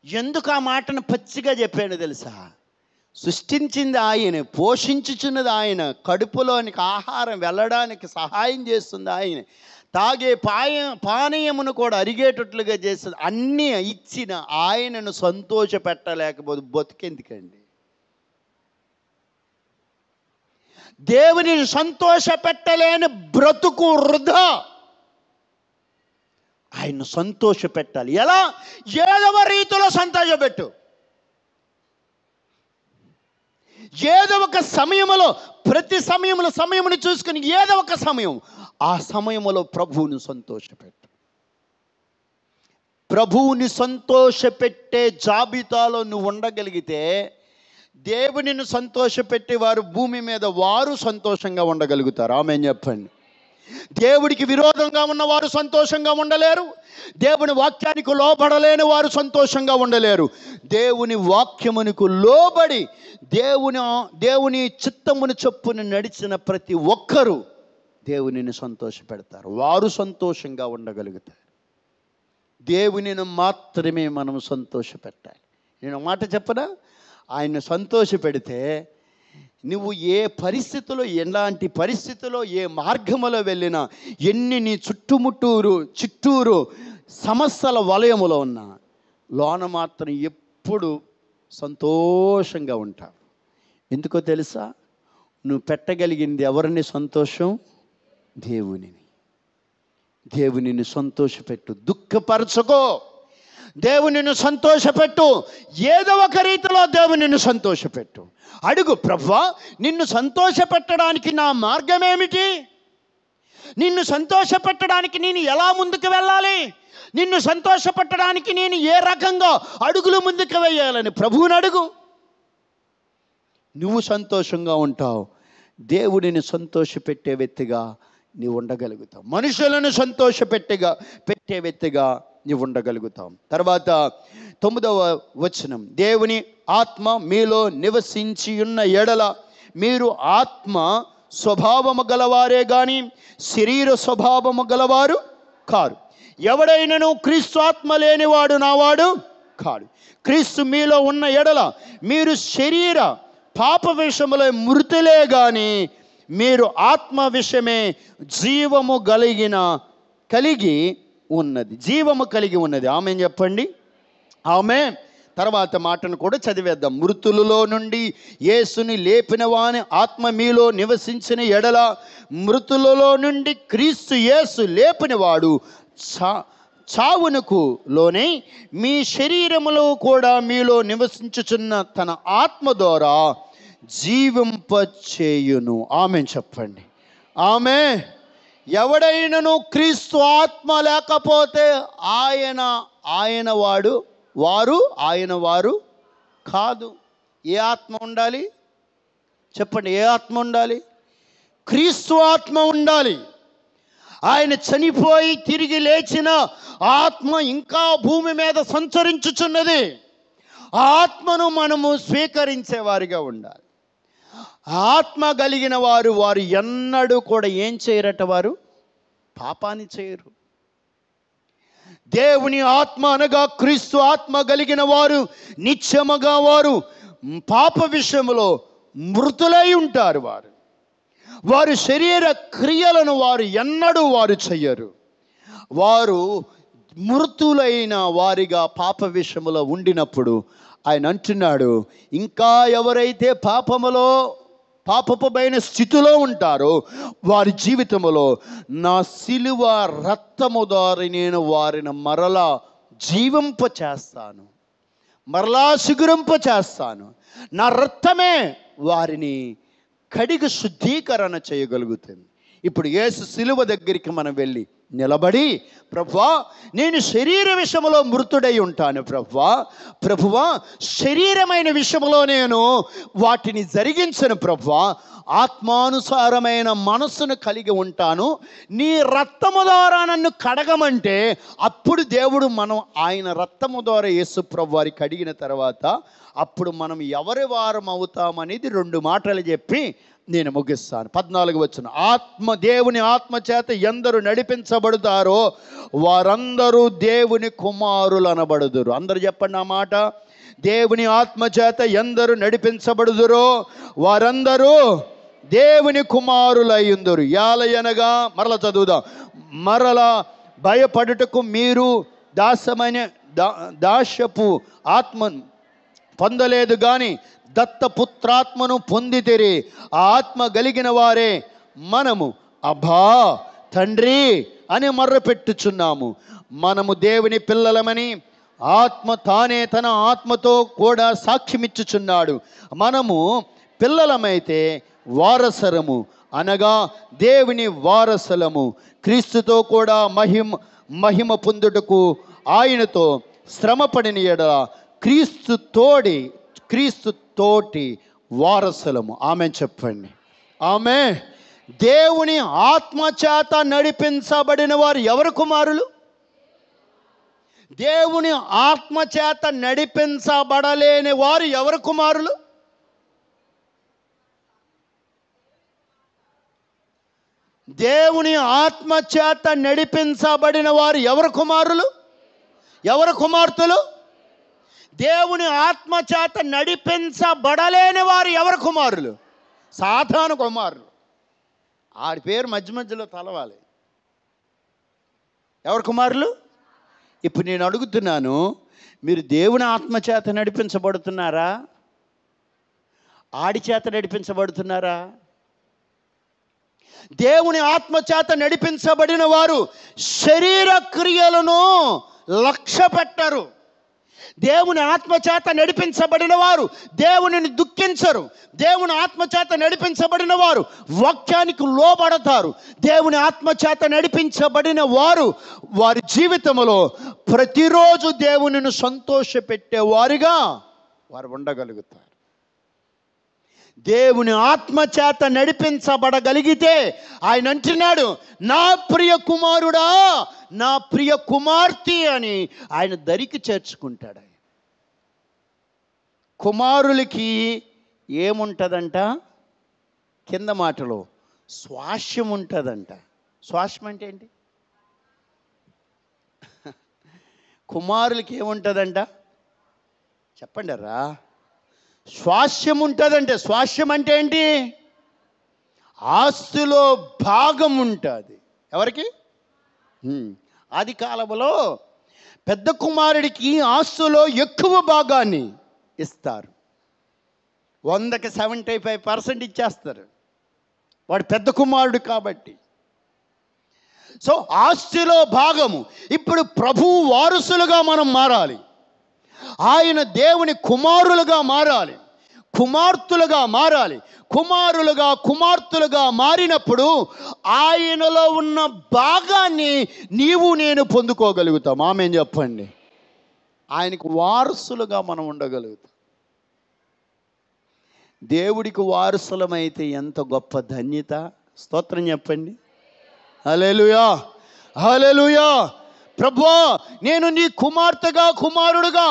ఎందుకు ఆ మాటను పచ్చిగా చెప్పాను తెలుసా? సృష్టించింది ఆయన, పోషించుచున్నది ఆయన, కడుపులోనికి ఆహారం వెళ్ళడానికి సహాయం చేస్తుంది ఆయన, తాగే పానీయమును కూడా అరిగేటట్లుగా చేస్తుంది. అన్నీ ఇచ్చిన ఆయనను సంతోషపెట్టలేకపోతే బతుకెందుకండి? దేవునిని సంతోషపెట్టలేని బ్రతుకు వృధా. ఆయన్ను సంతోషపెట్టాలి. ఎలా? ఏదవ రీతిలో సంతోషపెట్టు. ఏదో ఒక సమయంలో, ప్రతి సమయమును చూసుకుని ఏదో ఒక సమయం, ఆ సమయంలో ప్రభువుని సంతోషపెట్టు. ప్రభువుని సంతోషపెట్టే జాబితాలో నువ్వు ఉండగలిగితే దేవునిని సంతోషపెట్టే వారు భూమి మీద వారు సంతోషంగా ఉండగలుగుతారు. ఆమేన్ చెప్పండి. దేవుడికి విరోధంగా ఉన్నవారు సంతోషంగా ఉండలేరు. దేవుని వాక్యానికి లోబడలేని వారు సంతోషంగా ఉండలేరు. దేవుని వాక్యమునకు లోబడి దేవుని చిత్తమును చొప్పున నడిచిన ప్రతి ఒక్కరూ దేవునిని సంతోషపెడతారు. వారు సంతోషంగా ఉండగలుగుతారు. దేవునిని మాత్రమే మనం సంతోషపెట్టాలి. నేను మాట చెప్పనా? ఆయన్ని సంతోషపెడితే నువ్వు ఏ పరిస్థితిలో, ఎలాంటి పరిస్థితిలో, ఏ మార్గములో వెళ్ళినా, ఎన్ని నీ చుట్టూరు సమస్యల వలయములో ఉన్నా, లోన మాత్రం ఎప్పుడు సంతోషంగా ఉంటావు. ఎందుకో తెలుసా? నువ్వు పెట్టగలిగింది ఎవరిని సంతోషం? దేవునిని సంతోషపెట్టు. దుఃఖపరచుకో, దేవునిని సంతోషపెట్టు. ఏదో ఒక రీతిలో దేవునిని సంతోషపెట్టు. అడుగు, ప్రభువా నిన్ను సంతోషపెట్టడానికి నా మార్గం ఏమిటి? నిన్ను సంతోషపెట్టడానికి నేను ఎలా ముందుకు వెళ్ళాలి? నిన్ను సంతోషపెట్టడానికి నేను ఏ రకంగా అడుగులు ముందుకు వేయాలని ప్రభువుని అడుగు. నువ్వు సంతోషంగా ఉంటావు. దేవుడిని సంతోషపెట్టే వ్యక్తిగా నీవు ఉండగలుగుతావు. మనుషులను పెట్టే వ్యక్తిగా నీవు ఉండగలుగుతాం. తర్వాత 9వ వచనం, దేవుని ఆత్మ మీలో నివసించి ఉన్న ఎడల మీరు ఆత్మ స్వభావము గలవారే గాని శరీర స్వభావము గలవారు కారు. ఎవడైనను క్రీస్తు ఆత్మ లేనివాడు నావాడు కాడు. క్రీస్తు మీలో ఉన్న ఎడల మీరు శరీర పాప విషయములో మృతులే గాని మీరు ఆత్మ విషయమే జీవము కలిగి ఉన్నది. ఆమేన్ చెప్పండి. ఆమేన్. తర్వాత మాటను కూడా చదివేద్దాం. మృతులలో నుండి యేసుని లేపిన వాని ఆత్మ మీలో నివసించిన ఎడల మృతులలో నుండి క్రీస్తు యేసు లేపిన వాడు చావునకు లోనే మీ శరీరములో కూడా మీలో నివసించుచున్న తన ఆత్మ ద్వారా జీవింపచేయును. ఆమేన్ చెప్పండి. ఆమేన్. ఎవడైనను క్రీస్తు ఆత్మ లేకపోతే ఆయన వారు కాదు. ఏ ఆత్మ ఉండాలి చెప్పండి? ఏ ఆత్మ ఉండాలి? క్రీస్తు ఆత్మ ఉండాలి. ఆయన చనిపోయి తిరిగి లేచిన ఆత్మ ఇంకా భూమి మీద సంచరించుచున్నది. ఆ ఆత్మను మనము స్వీకరించేవారిగా ఉండాలి. ఆత్మ కలిగిన వారు ఎన్నడూ కూడా ఏం చేయరట? వారు పాపాన్ని చేయరు. దేవుని ఆత్మ అనగా క్రీస్తు ఆత్మ కలిగిన వారు నిత్యముగా వారు పాప విషయంలో మృతులై ఉంటారు. వారు శరీర క్రియలను ఎన్నడూ చెయ్యరు. వారు మృతులైన వారిగా పాప విషయములో ఉండినప్పుడు ఆయన అంటున్నాడు, ఇంకా ఎవరైతే పాపమైన స్థితిలో ఉంటారో వారి జీవితంలో నా సిలువ రక్తము ద్వారా నేను వారిని మరలా జీవింపచేస్తాను, మరలా సిగురింపచేస్తాను. నా రక్తమే వారిని కడిగి శుద్ధీకరణ చేయగలుగుతుంది. ఇప్పుడు యేసు సిలువ దగ్గరికి మనం వెళ్ళి నిలబడి, ప్రభువా నేను శరీర విషయంలో మృతుడై ఉంటాను, ప్రభువా శరీరమైన విషయంలో నేను వాటిని జరిగించను, ప్రభువా ఆత్మానుసారమైన మనస్సును కలిగి ఉంటాను, నీ రక్తము ద్వారా నన్ను కడగమంటే అప్పుడు దేవుడు ఆయన రక్తము ద్వారా యేసు ప్రభు వారి కడిగిన తర్వాత అప్పుడు మనం ఎవరి వారం అవుతామనేది 2 మాటలు చెప్పి నేను ముగిస్తాను. 14 వచనం. దేవుని ఆత్మ చేత ఎందరు నడిపించబడతారో వారందరూ దేవుని కుమారులు అనబడుదురు. అందరూ చెప్పండి ఆ మాట. దేవుని ఆత్మ చేత ఎందరు నడిపించబడుదురో వారందరూ దేవుని కుమారులయ్యుందురు. యాలయనగా మరల చదువుదాం. మరల భయపడుటకు మీరు దాస్యపు ఆత్మను పొందలేదు గాని దత్తపుత్రాత్మను పొందితిరి. ఆ ఆత్మ కలిగిన వారే మనము అబ్బా తండ్రి అని మొర్రపెట్టుచున్నాము. మనము దేవుని పిల్లలమని ఆత్మ తానే తన ఆత్మతో కూడా సాక్ష్యమిచ్చుచున్నాడు. మనము పిల్లలమైతే వారసరము అనగా దేవుని వారసులము, క్రీస్తుతో కూడా మహిమ పొందుటకు ఆయనతో శ్రమపడిన ఎడల క్రీస్తు తోటి వారసులము. ఆమేన్ చెప్పండి. ఆమేన్. దేవుని ఆత్మ చేత నడిపించబడిన వారు ఎవరు కుమారులు? దేవుని ఆత్మ చేత నడిపించబడలేని వారు ఎవరు కుమారులు? దేవుని ఆత్మ చేత నడిపించబడిన వారు ఎవరు కుమారులు? ఎవరు కుమార్తెలు? దేవుని ఆత్మ చేత నడిపించబడలేని వారు ఎవరు కుమారులు? సాధారణ కుమారులు. ఆడి పేరు మధ్యలో తలవాలి. ఎవరు కుమారులు? ఇప్పుడు నేను అడుగుతున్నాను, మీరు దేవుని ఆత్మ చేత నడిపించబడుతున్నారా? ఆడి చేత నడిపించబడుతున్నారా? దేవుని ఆత్మ చేత నడిపించబడిన వారు శరీర క్రియలను లక్ష్య పెట్టరు. దేవుని ఆత్మ చేత నడిపించబడిన వారు దేవునిని దుఃఖించరు. దేవుని ఆత్మ చేత నడిపించబడిన వారు వాక్యానికి లోబడతారు. దేవుని ఆత్మ చేత నడిపించబడిన వారు వారి జీవితంలో ప్రతిరోజు దేవునిని సంతోషపెట్టేవారుగా వారు ఉండగలుగుతారు. దేవుని ఆత్మ చేత నడిపించబడగలిగితే ఆయన అంటున్నాడు, నా ప్రియ కుమారుడా, నా ప్రియ కుమార్తె అని ఆయన దరికి చేర్చుకుంటాడు. కుమారులకి ఏముంటుందంట? కింద మాటలో స్వాస్యం ఉంటుందంట. స్వాస్యం అంటే ఏంటి? కుమారులకి ఏముంటుందంట? చెప్పండి రా. స్వాస్యం ఉంటుందంటే, స్వాస్యం అంటే ఏంటి? ఆస్తిలో భాగం ఉంటుంది. ఎవరికి? ఆది కాలంలో పెద్ద కుమారుడికి ఆస్తిలో ఎక్కువ భాగాన్ని ఇస్తారు. 100కి 75% ఇచ్చేస్తారు. వాడు పెద్ద కుమారుడు కాబట్టి. సో ఆస్తిలో భాగము. ఇప్పుడు ప్రభువు వారసులుగా మనం మారాలి. ఆయన దేవుని కుమారులుగా మారాలి, కుమార్తెలుగా మారాలి. కుమార్తెలుగా మారినప్పుడు ఆయనలో ఉన్న భాగాన్ని నీవు నేను పొందుకోగలుగుతాం. ఆమేన్ చెప్పండి. ఆయనకు వారసులుగా మనం ఉండగలుగుతాం. దేవుడికి వారసులమైతే ఎంత గొప్ప ధన్యత. స్తోత్రం చెప్పండి. హల్లెలూయా, హల్లెలూయా. ప్రభువా, నేను నీ కుమార్తెగా కుమారుడుగా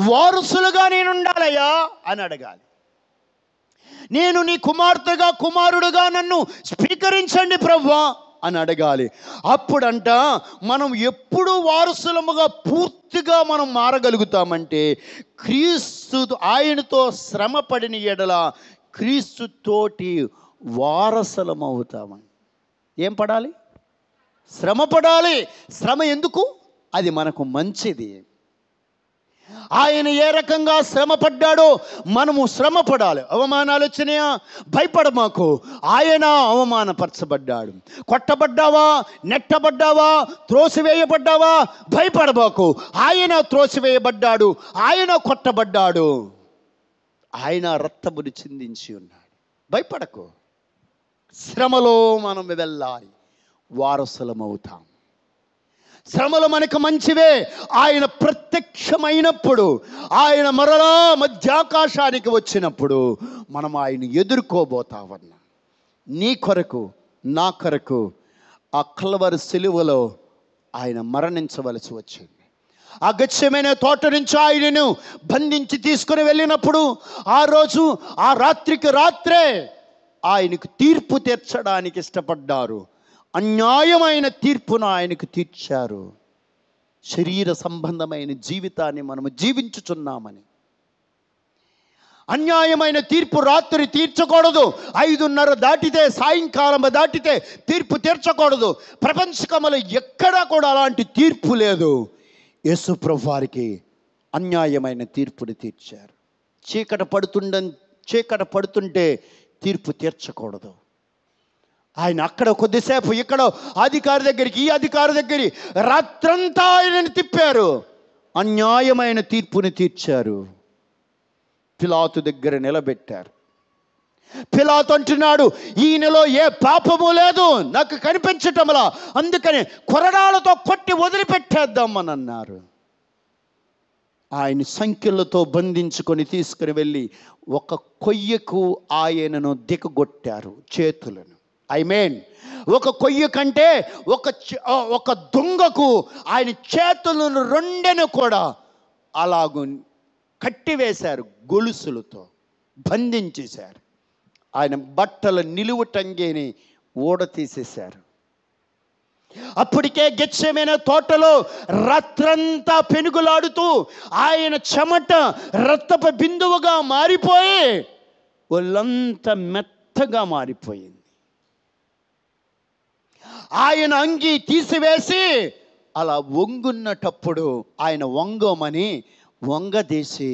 వారసులుగా నేను ఉండాలయ్యా అని అడగాలి. నేను నీ కుమార్తెగా కుమారుడుగా నన్ను స్వీకరించండి ప్రభువా అని అడగాలి. అప్పుడంట మనం ఎప్పుడు వారసులముగా పూర్తిగా మనం మారగలుగుతామంటే, క్రీస్తు ఆయనతో శ్రమ పడిన ఎడల క్రీస్తుతోటి వారసులమవుతామని. ఏం పడాలి? శ్రమ పడాలి. శ్రమ ఎందుకు? అది మనకు మంచిది. ఆయన ఏ రకంగా శ్రమ పడ్డాడో మనము శ్రమ పడాలి. అవమానాలు వచ్చినాయా? భయపడమాకు. ఆయన అవమానపరచబడ్డాడు. కొట్టబడ్డావా, నెట్టబడ్డావా, త్రోసివేయబడ్డావా, భయపడబాకు. ఆయన త్రోసివేయబడ్డాడు, ఆయన కొట్టబడ్డాడు, ఆయన రక్తమును చిందించి ఉన్నాడు. భయపడకు. శ్రమలో మనం వెళ్ళాలి, వారసులమవుతాం. శ్రమలు మనకు మంచివే. ఆయన ప్రత్యక్షమైనప్పుడు, ఆయన మరలా మధ్యాకాశానికి వచ్చినప్పుడు మనం ఆయన ఎదుర్కోబోతామన్నా. నీ కొరకు, నా కొరకు ఆ కల్వరి సిలువలో ఆయన మరణించవలసి వచ్చింది. ఆ గెత్సేమనే తోట నుంచి ఆయనను బంధించి తీసుకుని వెళ్ళినప్పుడు, ఆ రోజు ఆ రాత్రికి రాత్రే ఆయనకు తీర్పు తీర్చడానికి ఇష్టపడ్డారు. అన్యాయమైన తీర్పును ఆయనకు తీర్చారు. శరీర సంబంధమైన జీవితాన్ని మనము జీవించుచున్నామని. అన్యాయమైన తీర్పు రాత్రి తీర్చకూడదు. 5:30 దాటితే, సాయంకాలం దాటితే తీర్పు తీర్చకూడదు. ప్రపంచకములో ఎక్కడా కూడా అలాంటి తీర్పు లేదు. యేసు ప్రభువు వారికి అన్యాయమైన తీర్పుని తీర్చారు. చీకట పడుతుంటే తీర్పు తీర్చకూడదు. ఆయన అక్కడ కొద్దిసేపు, ఇక్కడ అధికారి దగ్గరికి, ఈ అధికారి దగ్గరికి రాత్రంతా ఆయనని తిప్పారు. అన్యాయమైన తీర్పుని తీర్చారు. పిలాతు దగ్గర నిలబెట్టారు. పిలాతు అంటున్నాడు, ఈయనలో ఏ పాపము లేదు, నాకు కనిపించటంలా, అందుకని కొరడాలతో కొట్టి వదిలిపెట్టేద్దామని అన్నారు. ఆయన సంఖ్యలతో బంధించుకొని తీసుకుని వెళ్ళి ఒక కొయ్యకు ఆయనను దిగగొట్టారు చేతులను. ఒక కొయ్య కంటే ఒక దొంగకు ఆయన చేతులను రెండెను కూడా అలాగూ కట్టివేశారు, గొలుసులతో బంధించేశారు. ఆయన బట్టల నిలువుటంగేని ఊడ తీసేశారు. అప్పటికే గెత్సేమనే తోటలో రాత్రంతా పెనుగులాడుతూ ఆయన చెమట రక్తపు బిందువుగా మారిపోయి ఒళ్ళంతా మెత్తగా మారిపోయింది. ఆయన అంగి తీసివేసి అలా వంగున్నటప్పుడు ఆయన వంగదీసి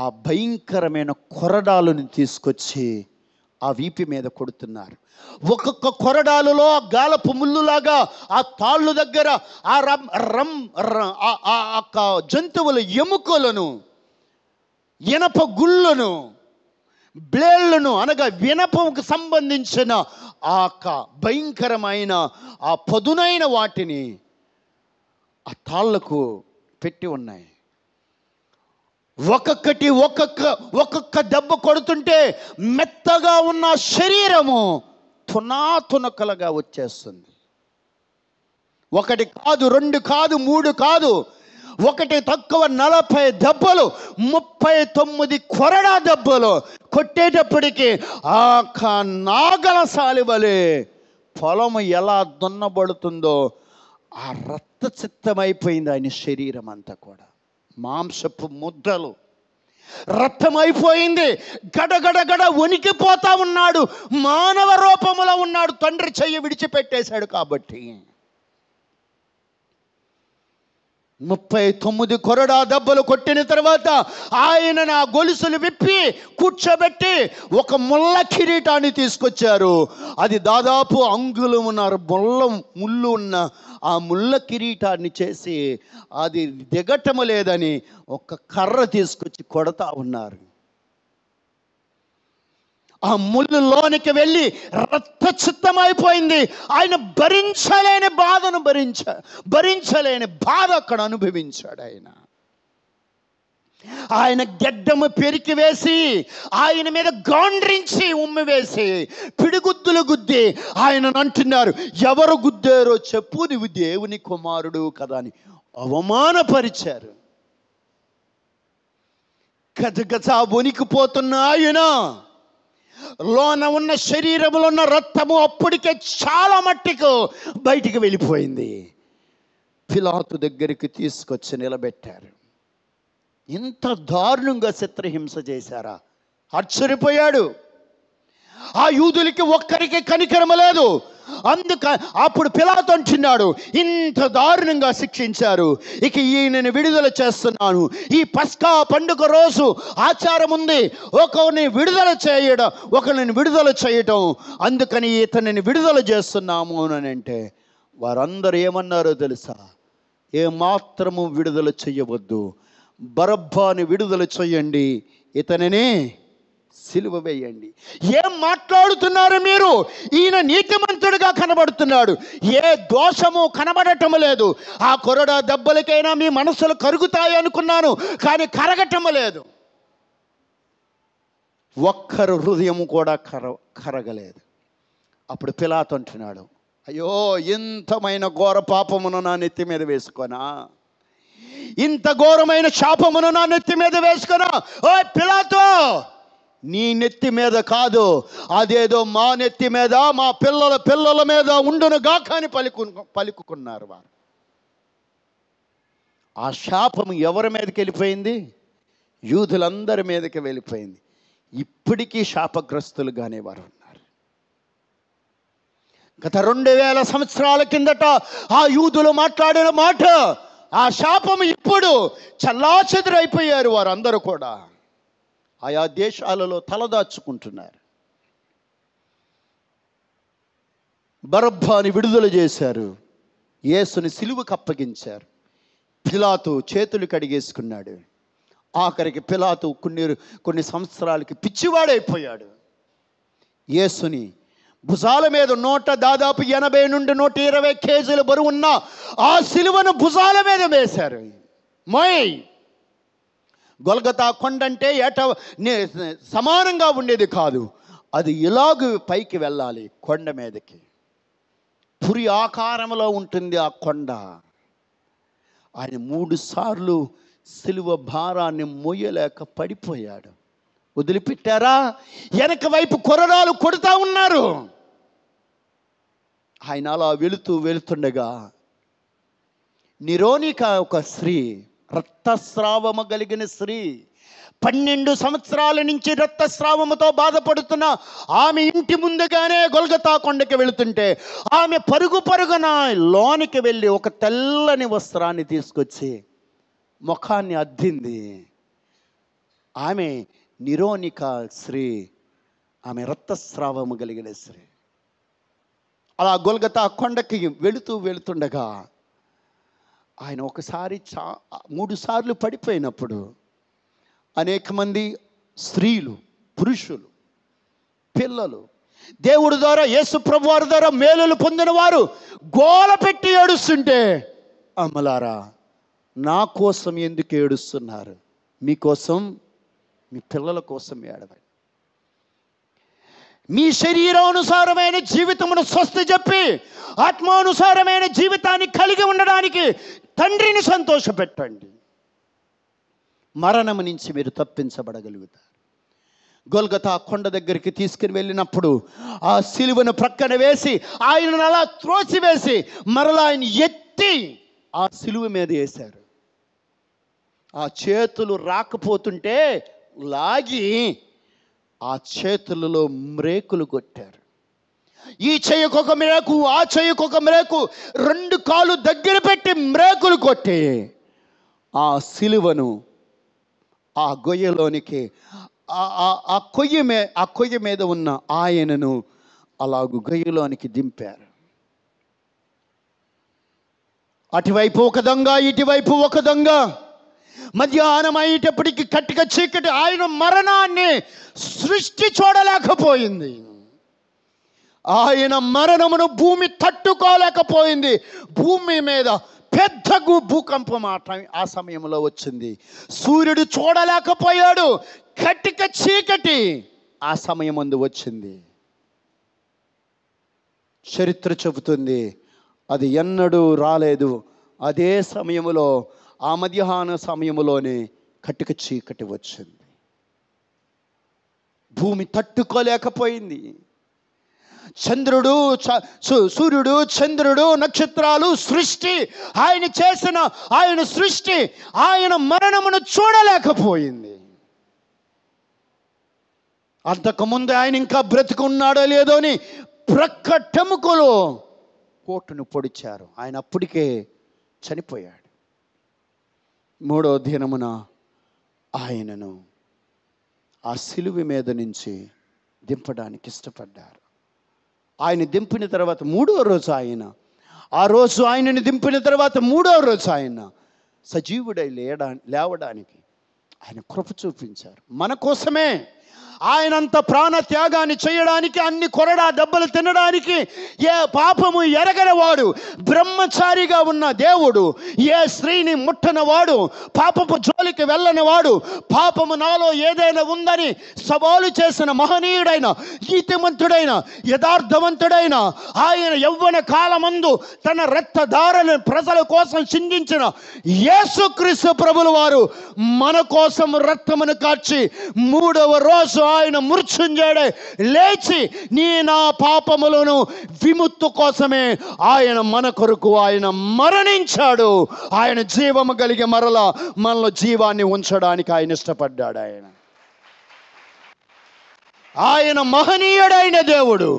ఆ భయంకరమైన కొరడాలను తీసుకొచ్చి ఆ వీపి మీద కొడుతున్నారు. ఒక్కొక్క కొరడాలలో గాలపు ముళ్ళులాగా ఆ తాళ్ళు దగ్గర ఆ జంతువుల ఎముకలను, ఇనప గుళ్ళను, బ్లేళ్లను, అనగా వినపముకు సంబంధించిన ఆ భయంకరమైన ఆ పదునైన వాటిని ఆ తాళ్లకు పెట్టి ఉన్నాయి. ఒక్కొక్క దెబ్బ కొడుతుంటే మెత్తగా ఉన్న శరీరము తునాతునకలుగా వచ్చేస్తుంది. 1 కాదు, 2 కాదు, 3 కాదు, 1 తక్కువ 40 దెబ్బలు, 39 కొరడా దెబ్బలు కొట్టేటప్పటికి ఆ నాగల సాలివలే పొలము ఎలా దున్నబడుతుందో ఆ రక్తచిత్తమైపోయింది ఆయన శరీరం అంతా కూడా. మాంసపు ముద్దలు, రక్తం అయిపోయింది. గడగడగడ వణికిపోతా ఉన్నాడు. మానవ రూపంలో ఉన్నాడు. తండ్రి చెయ్యి విడిచిపెట్టేశాడు కాబట్టి 39 కొరడా దెబ్బలు కొట్టిన తర్వాత ఆయన నా గొలుసులు విప్పి కూర్చోబెట్టి ఒక ముళ్ళ కిరీటాన్ని తీసుకొచ్చారు. అది దాదాపు అంగుళమున్నర ముళ్ళు ఉన్న ఆ ముళ్ళ కిరీటాన్ని చేసి అది దిగటం లేదని ఒక కర్ర తీసుకొచ్చి కొడతా ఉన్నారు. ఆ ముళ్ళు లోనికి వెళ్ళి రక్తచిత్తమైపోయింది. ఆయన భరించలేని బాధను భరించలేని బాధ అక్కడ అనుభవించాడు. ఆయన గెడ్డము పెరికి వేసి ఆయన మీద గాండ్రించి ఉమ్మి వేసి పిడిగుద్దులు గుద్ది ఆయనను అంటున్నారు, ఎవరు గుద్దారో చెప్పు, నువ్వు దేవుని కుమారుడు కదా అని అవమానపరిచారు. గజగజ వణికిపోతున్న ఆయన లోన ఉన్న శరీరంలో ఉన్న రక్తము అప్పటికే చాలా మట్టికు బయటికి వెళ్ళిపోయింది. పిలాతు దగ్గరికి తీసుకొచ్చి నిలబెట్టారు. ఇంత దారుణంగా చిత్రహింస చేశారా? ఆశ్చర్యపోయాడు. ఆ యూదులకి ఒక్కరికి కనికరం లేదు. అప్పుడు పిలాతు అంటున్నాడు, ఇంత దారుణంగా శిక్షించారు, ఇక ఈయనని విడుదల చేస్తున్నాను. ఈ పస్కా పండుగ రోజు ఆచారం ఉంది, ఒకరిని విడుదల చేయటం, అందుకని ఇతనిని విడుదల చేస్తున్నాము అని అంటే వారందరూ ఏమన్నారో తెలుసా? ఏమాత్రము విడుదల చెయ్యవద్దు, బరబ్బాని విడుదల చెయ్యండి, ఇతనిని సిలువ వేయండి. ఏం మాట్లాడుతున్నారు మీరు? ఈయన నీతిమంతుడిగా కనబడుతున్నాడు, ఏ దోషము కనబడటం లేదు. ఆ కొరడా దెబ్బలకైనా మీ మనసులు కరుగుతాయి అనుకున్నాను, కానీ కరగటం లేదు. ఒక్కరు హృదయం కూడా కరగలేదు. అప్పుడు పిలాతు అంటున్నాడు, అయ్యో, ఇంతమైన ఘోర పాపమును నా నెత్తి మీద వేసుకొనా, ఇంత ఘోరమైన శాపమును నా నెత్తి మీద వేసుకొనా? ఓ పిలాతు, నీ నెత్తి మీద కాదు, అదేదో మా నెత్తి మీద, మా పిల్లల మీద ఉండునుగా కానీ పలుకుకున్నారు వారు. ఆ శాపం ఎవరి మీదకి వెళ్ళిపోయింది? యూదులందరి మీదకి వెళ్ళిపోయింది. ఇప్పటికీ శాపగ్రస్తులుగానే వారు ఉన్నారు. గత 2000 సంవత్సరాల కిందట ఆ యూదులు మాట్లాడిన మాట, ఆ శాపం ఇప్పుడు చల్లాచెదురైపోయారు వారందరూ కూడా. ఆయా దేశాలలో తలదాచుకుంటున్నారు. బరబ్బాని విడుదల చేశారు, యేసుని సిలువకు అప్పగించారు. పిలాతు చేతులు కడిగేసుకున్నాడు. ఆఖరికి పిలాతు కొన్ని సంవత్సరాలకి పిచ్చివాడైపోయాడు. యేసుని భుజాల మీద దాదాపు 80 నుండి 120 కేజీల బరువున్న ఆ సిలువను భుజాల మీద వేశారు. గొల్గతా కొండ అంటే సమానంగా ఉండేది కాదు, అది ఇలాగ పైకి వెళ్ళాలి కొండ మీదకి. పురి ఆకారంలో ఉంటుంది ఆ కొండ. ఆయన 3 సార్లు సిలువ భారాన్ని మోయలేక పడిపోయాడు. వదిలిపెట్టారా? వెనక వైపు కొరడాలు కొడుతూ ఉన్నారు. ఆయన అలా వెళుతుండగా నిరోనిక ఒక స్త్రీ, రక్తస్రావము కలిగిన స్త్రీ, 12 సంవత్సరాల నుంచి రక్తస్రావముతో బాధపడుతున్న ఆమె ఇంటి ముందుగానే గొల్గతా కొండకి వెళుతుంటే ఆమె పరుగున లోనికి వెళ్ళి ఒక తెల్లని వస్త్రాన్ని తీసుకొచ్చి ముఖాన్ని అద్దింది. ఆమె నిరోనిక స్త్రీ, ఆమె రక్తస్రావము కలిగిన స్త్రీ. అలా గొల్గతా కొండకి వెళుతుండగా ఆయన ఒకసారి 3 సార్లు పడిపోయినప్పుడు అనేక మంది స్త్రీలు, పురుషులు, పిల్లలు, దేవుడి ద్వారా, యేసు ప్రభు వారి ద్వారా మేలులు పొందిన వారు గోల పెట్టి ఏడుస్తుంటే, అమ్మలారా, నా కోసం ఎందుకు ఏడుస్తున్నారు? మీకోసం, మీ పిల్లల కోసం ఏడవండి. మీ శరీరానుసారమైన జీవితమును స్వస్థ చెప్పి ఆత్మానుసారమైన జీవితాన్ని కలిగి ఉండడానికి తండ్రిని సంతోషపెట్టండి. మరణము నుంచి మీరు తప్పించబడగలుగుతారు. గొల్గతా కొండ దగ్గరికి తీసుకుని వెళ్ళినప్పుడు ఆ సిలువను ప్రక్కన వేసి ఆయనను అలా త్రోసివేసి మరలా ఆయన ఎత్తి ఆ సిలువ మీద వేశారు. ఆ చేతులు రాకపోతుంటే లాగి ఆ చేతులలో మ్రేకులు కొట్టారు. ఈ చెయ్యకొక మ్రేకు, ఆ చెయ్యకొక మ్రేకు, 2 కాళ్ళు దగ్గర పెట్టి మ్రేకులు కొట్టి ఆ సిలువను ఆ గొయ్యలోనికి ఆ కొయ్య మీద ఉన్న ఆయనను అలాగూ గొయ్యలోనికి దింపారు. అటువైపు ఒక దొంగ, ఇటువైపు ఒక దొంగ. మధ్యాహ్నం అయ్యేటప్పటికి కట్టిక చీకటి. ఆయన మరణాన్ని సృష్టి చూడలేకపోయింది. ఆయన మరణమును భూమి తట్టుకోలేకపోయింది. భూమి మీద పెద్ద భూకంపం ఆ సమయంలో వచ్చింది. సూర్యుడు చూడలేకపోయాడు. కట్టిక చీకటి ఆ సమయం ముందు వచ్చింది. చరిత్ర చెబుతుంది అది ఎన్నడూ రాలేదు. అదే సమయంలో, ఆ మధ్యాహ్న సమయంలోనే కట్టిక చీకటి వచ్చింది. భూమి తట్టుకోలేకపోయింది. సూర్యుడు, చంద్రుడు, నక్షత్రాలు, సృష్టి, ఆయన చేసిన ఆయన సృష్టి ఆయన మరణమును చూడలేకపోయింది. అంతకుముందు ఆయన ఇంకా బ్రతికున్నాడో లేదో అని ప్రక్కటెముకలో కోటును పొడిచారు. ఆయన అప్పటికే చనిపోయాడు. 3వ దినమున ఆయనను ఆ సిలువ మీద నుంచి దింపడానికి ఇష్టపడ్డారు. ఆయన దింపిన తర్వాత 3వ రోజు ఆయనని దింపిన తర్వాత 3వ రోజు ఆయన సజీవుడై లేవడానికి ఆయన కృప చూపించారు. మన కోసమే ఆయనంత ప్రాణ త్యాగాన్ని చేయడానికి, అన్ని కొరడా దెబ్బలు తినడానికి, ఏ పాపము ఎరగనివాడు, బ్రహ్మచారిగా ఉన్న దేవుడు, ఏ స్త్రీని ముట్టనివాడు, పాపపు జోలికి వెళ్ళనివాడు, పాపము నాలో ఏదైనా ఉందని సవాలు చేసిన మహనీయుడైన, నీతిమంతుడైన, యథార్థవంతుడైన ఆయన యవ్వన కాలమందు తన రక్తధారను ప్రజల కోసం చిందించిన యేసుక్రీస్తు ప్రభుల వారు మన కోసం రక్తమును కార్చి 3వ రోజు ఆయన మృత్యుంజయుడై లేచి నా పాపములను విముక్తి కోసమే ఆయన మన కొరకు ఆయన మరణించాడు. ఆయన జీవము కలిగి మరలా మనలో జీవాన్ని ఉంచడానికి ఆయన ఇష్టపడ్డాడు. ఆయన మహనీయుడైన దేవుడు,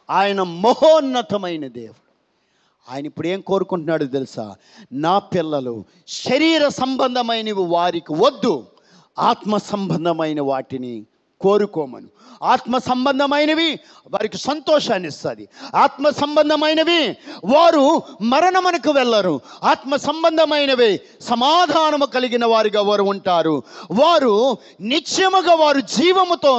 ఆయన మహోన్నతమైన దేవుడు. ఆయన ఇప్పుడు ఏం కోరుకుంటున్నాడు తెలుసా? నా పిల్లలు శరీర సంబంధమైనవి వారికి వద్దు, ఆత్మ సంబంధమైన వాటిని కోరుకోమను. ఆత్మ సంబంధమైనవి వారికి సంతోషాన్ని ఇస్తుంది. ఆత్మ సంబంధమైనవి వారు మరణమునకు వెళ్ళరు. ఆత్మ సంబంధమైనవి సమాధానము కలిగిన వారిగా వారు ఉంటారు. వారు నిత్యముగా వారు జీవముతో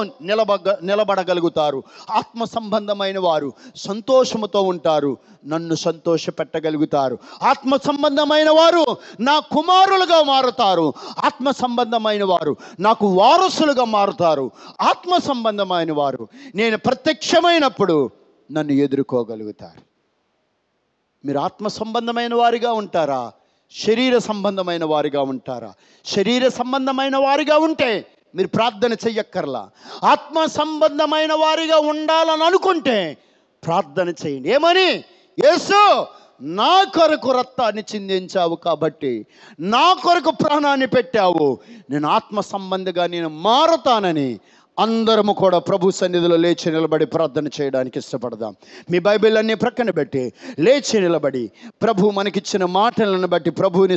నిలబడగలుగుతారు. ఆత్మ సంబంధమైన వారు సంతోషముతో ఉంటారు, నన్ను సంతోష పెట్టగలుగుతారు. ఆత్మ సంబంధమైన వారు నా కుమారులుగా మారుతారు. ఆత్మ సంబంధమైన వారు నాకు వారసులుగా మారుతారు. ఆత్మ సంబంధమైన వారు నేను ప్రత్యక్షమైనప్పుడు నన్ను ఎదుర్కోగలుగుతారు. మీరు ఆత్మ సంబంధమైన వారిగా ఉంటారా? శరీర సంబంధమైన వారిగా ఉంటారా? శరీర సంబంధమైన వారిగా ఉంటే మీరు ప్రార్థన చెయ్యక్కర్లా. ఆత్మ సంబంధమైన వారిగా ఉండాలని అనుకుంటే ప్రార్థన చేయండి. ఏమని? యేసు, నా కొరకు రక్తాన్ని చిందించావు కాబట్టి, నా కొరకు ప్రాణాన్ని పెట్టావు, నేను ఆత్మ సంబంధిగా నేను మారుతానని అందరము కూడా ప్రభు సన్నిధిలో లేచి నిలబడి ప్రార్థన చేయడానికి ఇష్టపడదాం. మీ బైబిల్ అన్ని ప్రక్కన పెట్టి లేచి నిలబడి ప్రభు మనకిచ్చిన మాటలను బట్టి ప్రభువుని